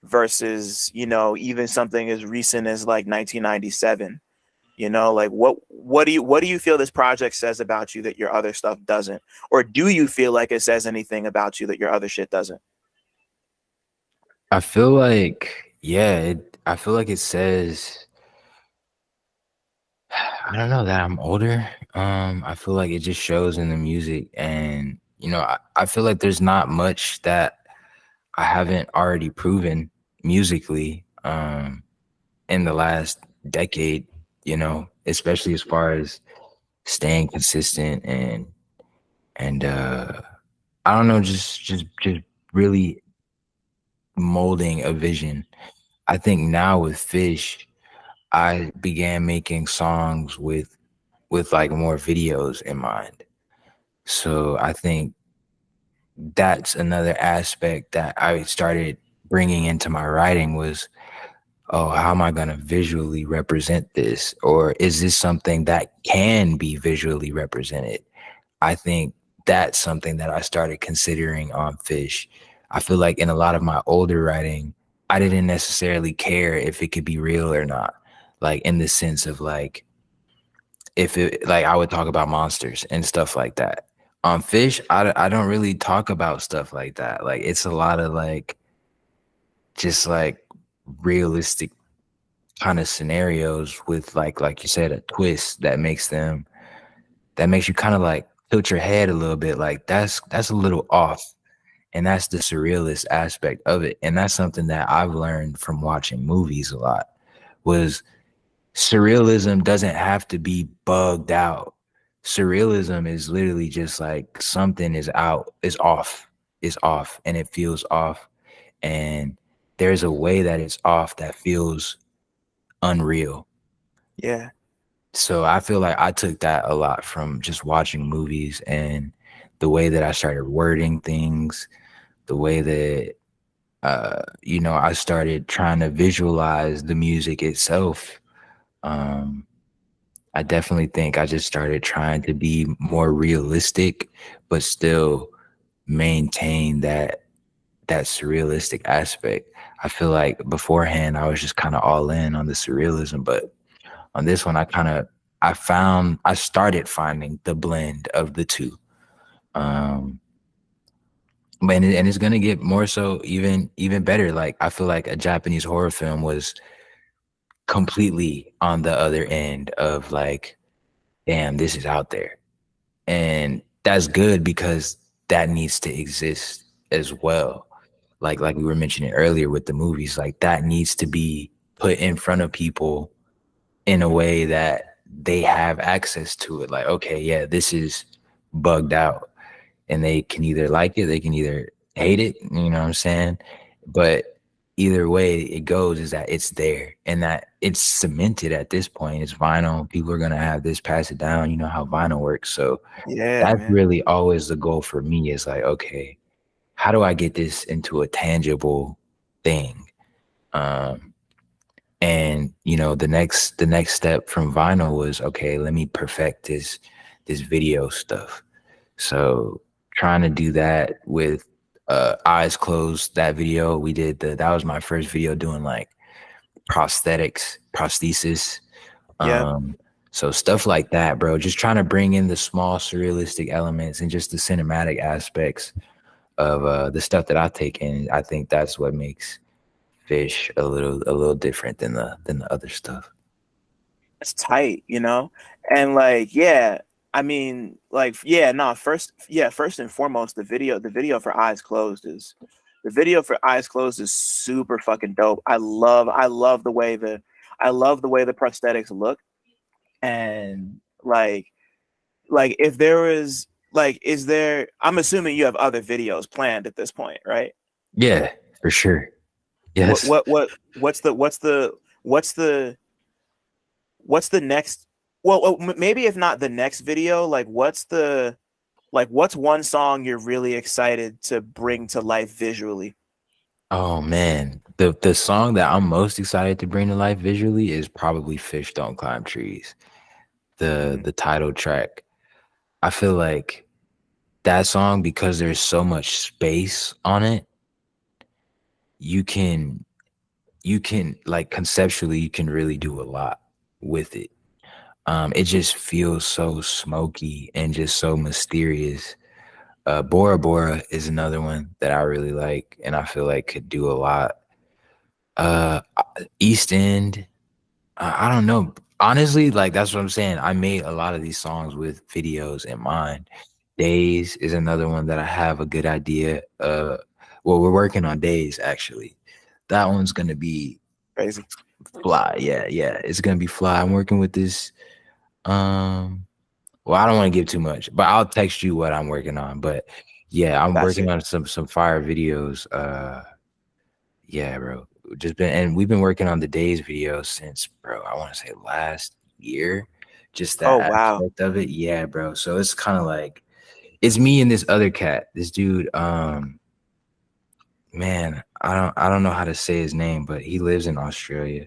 versus even something as recent as like 1997. Like what do you feel this project says about you that your other stuff doesn't, or do you feel like it says anything about you that your other shit doesn't? I feel like, yeah, I feel like it says, I don't know, that I'm older. I feel like it just shows in the music, and I feel like there's not much that I haven't already proven musically in the last decade, especially as far as staying consistent and I don't know, just really molding a vision. I think now with Fish, I began making songs with like more videos in mind. So I think that's another aspect that I started bringing into my writing was, oh, how am I going to visually represent this? Or is this something that can be visually represented? I think that's something that I started considering on Fish. I feel like in a lot of my older writing, I didn't necessarily care if it could be real or not. Like in the sense of like, if it, like I would talk about monsters and stuff like that. On Fish, I don't really talk about stuff like that. Like it's a lot of like, just like realistic kind of scenarios with like you said, a twist that makes you kind of like tilt your head a little bit, like that's a little off. And that's the surrealist aspect of it, and that's something that I've learned from watching movies a lot, was surrealism doesn't have to be bugged out. Surrealism is literally just like something is off, and it feels off, and there's a way that it's off that feels unreal. Yeah. So I feel like I took that a lot from just watching movies, and the way that I started wording things, the way that I started trying to visualize the music itself. Um, I definitely think I just started trying to be more realistic, but still maintain that surrealistic aspect. I feel like beforehand I was just kind of all in on the surrealism, but on this one I started finding the blend of the two. Um, and it's gonna get more so even better. Like I feel like a Japanese horror film was completely on the other end of like, damn, this is out there. And that's good because that needs to exist as well. Like we were mentioning earlier with the movies, like that needs to be put in front of people in a way that they have access to it. Like, okay, yeah, this is bugged out. And they can either like it, they can either hate it, you know what I'm saying? But either way it goes is that it's there and that it's cemented at this point. It's vinyl. People are gonna have this, pass it down. You know how vinyl works. So Yeah, that's man. really always the goal for me, is like, okay, how do I get this into a tangible thing? Um, and the next step from vinyl was, okay, let me perfect this video stuff. So trying to do that with eyes closed, that video we did, that was my first video doing like prosthesis. Yep. Um, So stuff like that, bro. Just trying to bring in the small surrealistic elements and just the cinematic aspects of the stuff that I take in. I think that's what makes Fish a little different than the other stuff. It's tight, and like, yeah, I mean, like, yeah, no, first and foremost, the video for Eyes Closed is super fucking dope. I love the prosthetics look, and like if there was like, is there? I'm assuming you have other videos planned at this point, right? Yeah, for sure. What Yes. what what what's the what's the next? Well, maybe if not the next video, like what's one song you're really excited to bring to life visually? Oh man, the song that I'm most excited to bring to life visually is probably "Fish Don't Climb Trees," the Mm, the title track. I feel like that song, because there's so much space on it, you can like conceptually you can really do a lot with it. It just feels so smoky and just so mysterious. Bora Bora is another one that I really like and I feel like could do a lot. Uh, East End, I don't know. Honestly, like that's what I'm saying. I made a lot of these songs with videos in mind. Days is another one that I have a good idea. Well, we're working on Days actually. That one's gonna be crazy. fly. Yeah, yeah. It's gonna be fly. I'm working with this. Um, well, I don't want to give too much, but I'll text you what I'm working on. But yeah, I'm That's working it. on some fire videos. Yeah, bro. Just been and we've been working on the Days video since, bro, I want to say last year. Just Oh that wow. aspect of it. Yeah, bro. So it's kind of like it's me and this other cat. This dude, man, I don't know how to say his name, but he lives in Australia.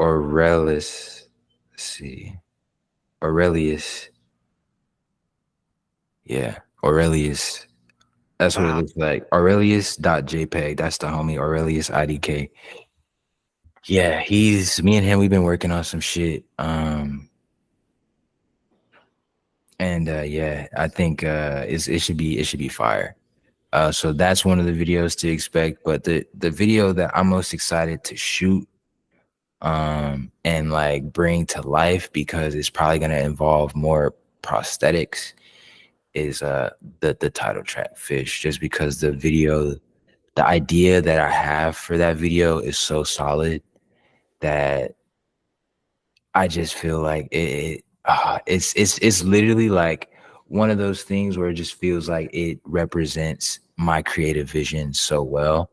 Aurelius. Let's see. Aurelius. Yeah. Aurelius. That's what it Wow. looks like. Aurelius.jpg. That's the homie Aurelius IDK. Yeah, he's me and him, we've been working on some shit. And yeah, I think it should be fire. So that's one of the videos to expect. But the video that I'm most excited to shoot and like bring to life because it's probably gonna involve more prosthetics is the title track Fish, just because the idea that I have for that video is so solid that I just feel like it's literally like one of those things where it just feels like it represents my creative vision so well,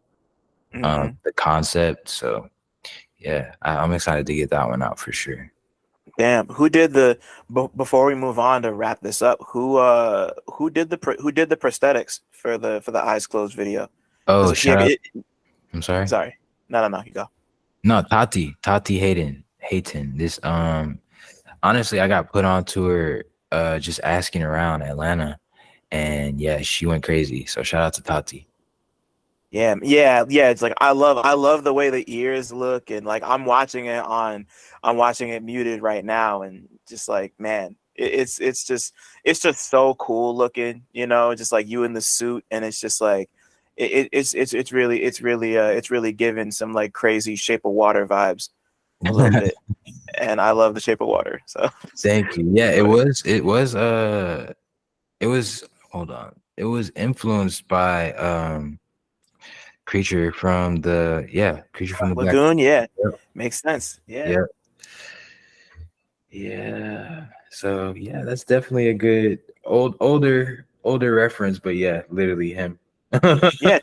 Hmm. the concept. So yeah, I'm excited to get that one out for sure. Damn. Before we move on to wrap this up, who did the prosthetics for the Eyes Closed video? Oh, Because yeah, shout out. I'm sorry. sorry. No, you go. No, Tati Hayton. This honestly, I got put on to her just asking around Atlanta, and yeah, she went crazy. So shout out to Tati. Yeah. It's like I love the way the ears look, and like I'm watching it muted right now, and just like, man, it's just so cool looking, just like you in the suit, and it's just like it's really giving some like crazy Shape of Water vibes a little bit, and I love the Shape of Water, so Thank you. Yeah, it but was it was it was hold on. It was influenced by Creature from Black the Black. Lagoon, yeah, Yep. makes sense, yeah. Yep. Yeah. So yeah, that's definitely a good older reference, but yeah, literally him. Yeah,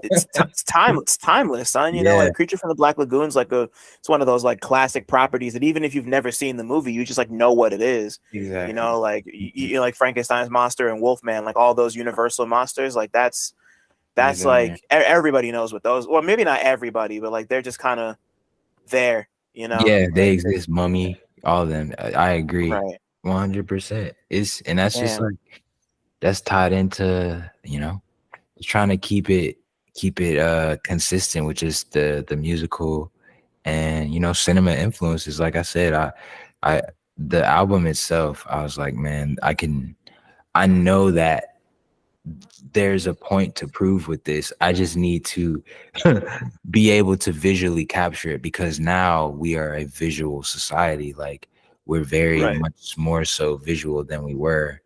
it's timeless, son. Yeah, Like Creature from the Black Lagoon's like it's one of those like classic properties that even if you've never seen the movie, you just like know what it is. exactly. Like like Frankenstein's monster and Wolfman, like all those Universal monsters, like that's He's in like there. everybody knows what those. Well, maybe not everybody, but like they're just kind of there. Yeah, they Like exist. Mummy, all of them. I agree, right. 100%. And that's just Damn. like that's tied into just trying to keep it consistent with just the musical and cinema influences. Like I said, I the album itself, I was like, man, I know that there's a point to prove with this. I just need to be able to visually capture it because now we are a visual society. Like we're very Right. much more so visual than we were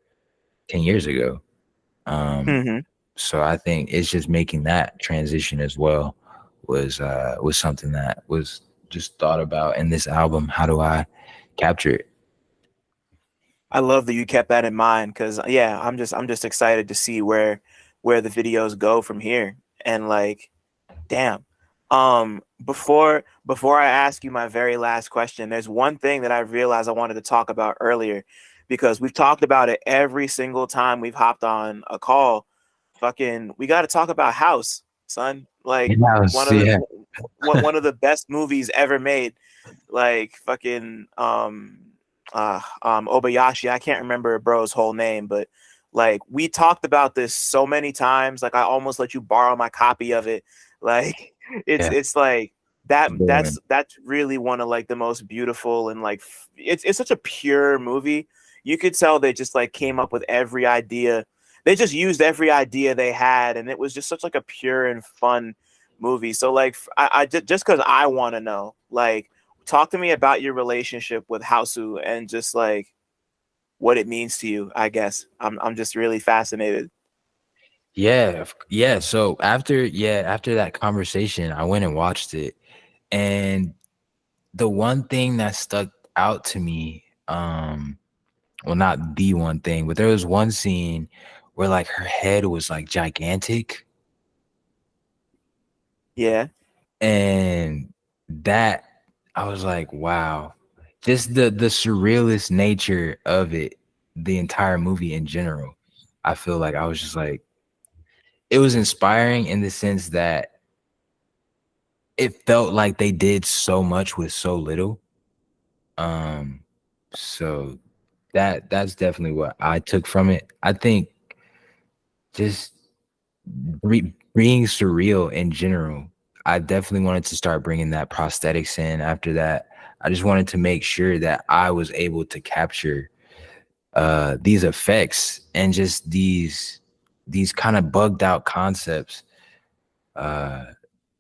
10 years ago. Um, Hmm. so I think it's just making that transition as well was something that was just thought about in this album. How do I capture it? I love that you kept that in mind because yeah, I'm just excited to see where the videos go from here. And like, damn. Before I ask you my very last question, there's one thing that I realized I wanted to talk about earlier because we've talked about it every single time we've hopped on a call. Fucking, we got to talk about House, son. Like Yeah, one of the yeah, one of the best movies ever made. Like fucking Obayashi. I can't remember bro's whole name, but like we talked about this so many times. Like I almost let you borrow my copy of it. Like yeah. it's like that It's a good one. that's really one of like the most beautiful and like it's such a pure movie. You could tell they just like came up with every idea. They just used every idea they had, and it was just such like a pure and fun movie. So like I just because I want to know, like, talk to me about your relationship with Hausu and just like what it means to you. I guess I'm just really fascinated. Yeah, yeah. So after that conversation, I went and watched it, and the one thing that stuck out to me, well, not the one thing, but there was one scene where like her head was like gigantic, Yeah, and that I was like, wow, just the surrealist nature of it, the entire movie in general. I feel like I was just like, it was inspiring in the sense that it felt like they did so much with so little. Um, so that's definitely what I took from it. I think just being surreal in general. I definitely wanted to start bringing that prosthetics in after that. I just wanted to make sure that I was able to capture these effects and just these kind of bugged out concepts, uh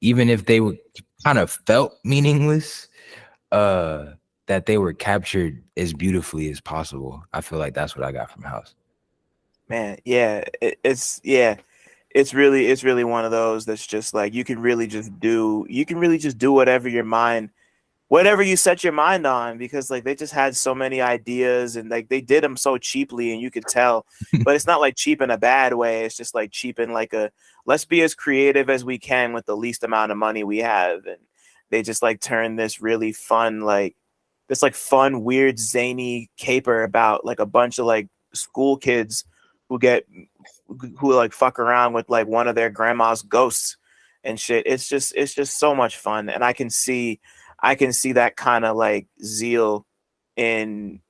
even if they were kind of felt meaningless, uh that they were captured as beautifully as possible. I feel like that's what I got from House. man. Yeah, it's really one of those that's just like you can really just do whatever you set your mind on because like they just had so many ideas and like they did them so cheaply and you could tell, but it's not like cheap in a bad way. It's just like cheap in like a let's be as creative as we can with the least amount of money we have. And they just like turn this really fun like this like fun weird zany caper about like a bunch of like school kids who get who like fuck around with like one of their grandma's ghosts and shit. It's just so much fun and I can see that kind of like zeal in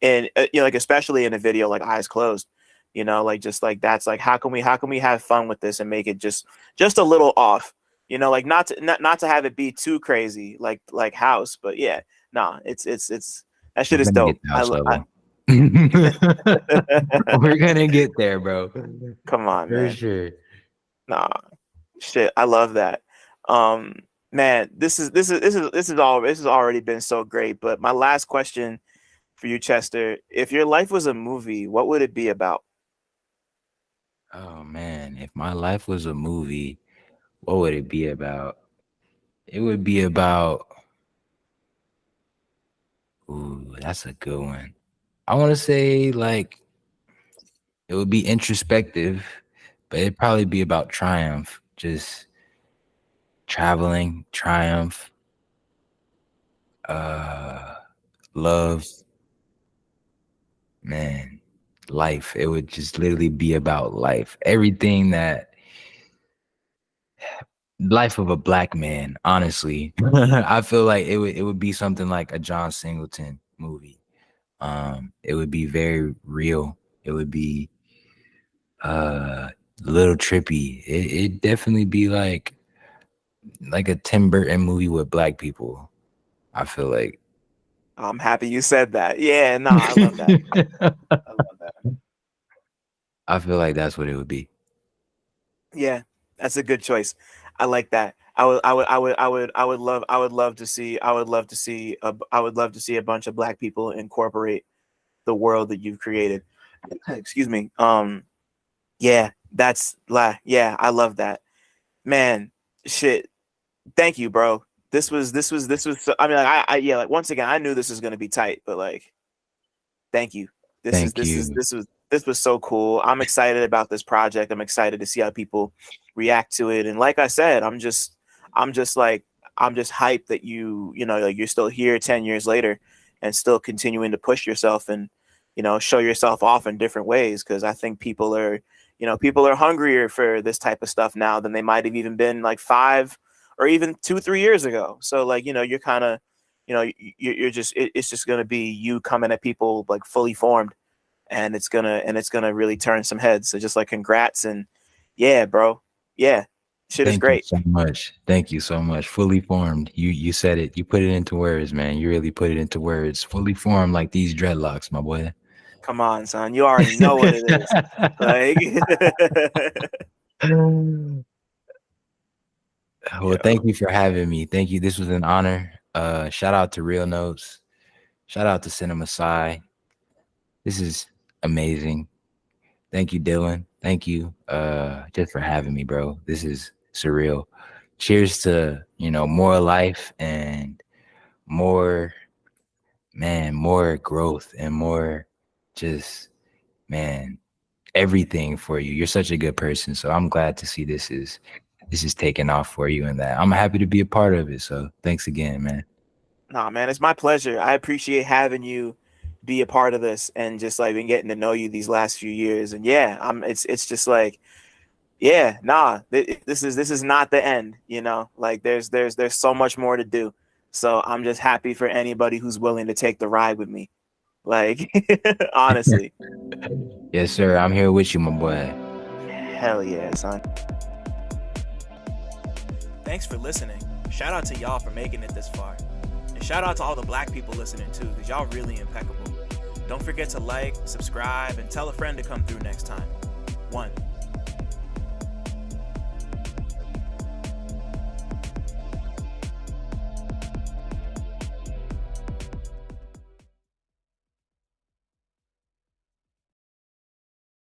like especially in a video like Eyes Closed, like just like that's like how can we have fun with this and make it just a little off, like not to have it be too crazy like House, but yeah, nah, it's that shit We're is gonna get dope. to House I level. We're gonna get there, bro, come on, for man. sure. Nah, shit, I love that. Um, Man, this has already been so great. But my last question for you, Chester, if your life was a movie, what would it be about? Oh man, if my life was a movie, what would it be about? It would be about, ooh, that's a good one. I want to say like it would be introspective, but it'd probably be about triumph, just traveling, triumph, uh, love, man, life. It would just literally be about life. Everything that life of a black man, honestly. I feel like it would be something like a John Singleton movie. It would be very real. It would be a little trippy. It'd definitely be like a Tim Burton movie with black people. I feel like. I'm happy you said that. Yeah, no, I love that. I love that. I feel like that's what it would be. Yeah, that's a good choice. I like that. I would love to see, I would love to see a bunch of black people incorporate the world that you've created. Excuse me. Yeah, yeah, I love that. Man, shit. Thank you, bro. This was I mean, like, yeah, like, once again, I knew this was going to be tight, but like, thank you. This is Thank this is you. this was so cool. I'm excited about this project. I'm excited to see how people react to it. And like I said, I'm just like I'm just hyped that like, you're still here 10 years later and still continuing to push yourself and show yourself off in different ways, because I think people are hungrier for this type of stuff now than they might have even been like 5 or even 2, 3 years ago. So like, you're kind of you're just it's just going to be you coming at people like fully formed, and it's gonna really turn some heads. So just like, congrats. And yeah, bro, yeah, shit is Thank you great. so much. Thank you so much. Fully formed. You said it. You put it into words, man. You really put it into words. Fully formed like these dreadlocks, my boy. Come on, son, you already know what it is. Like, Well, thank yo, you for having me. Thank you. This was an honor. Shout out to Real Notes. Shout out to CineMasai. This is amazing. Thank you, Dylan. Thank you just for having me, bro. This is surreal. Cheers to, more life and more, man, more growth and more just, man, everything for you. You're such a good person. So I'm glad to see this is taking off for you, and that I'm happy to be a part of it. So thanks again, man. nah, man, it's my pleasure. I appreciate having you be a part of this, and just like been getting to know you these last few years. And yeah, it's just like, yeah, nah, this is not the end, like, there's so much more to do. So I'm just happy for anybody who's willing to take the ride with me, like, honestly. Yes, sir. I'm here with you, my boy. Hell yeah, son. Thanks for listening. Shout out to y'all for making it this far, and shout out to all the black people listening too, because y'all really impeccable. Don't forget to like, subscribe, and tell a friend to come through next time. 1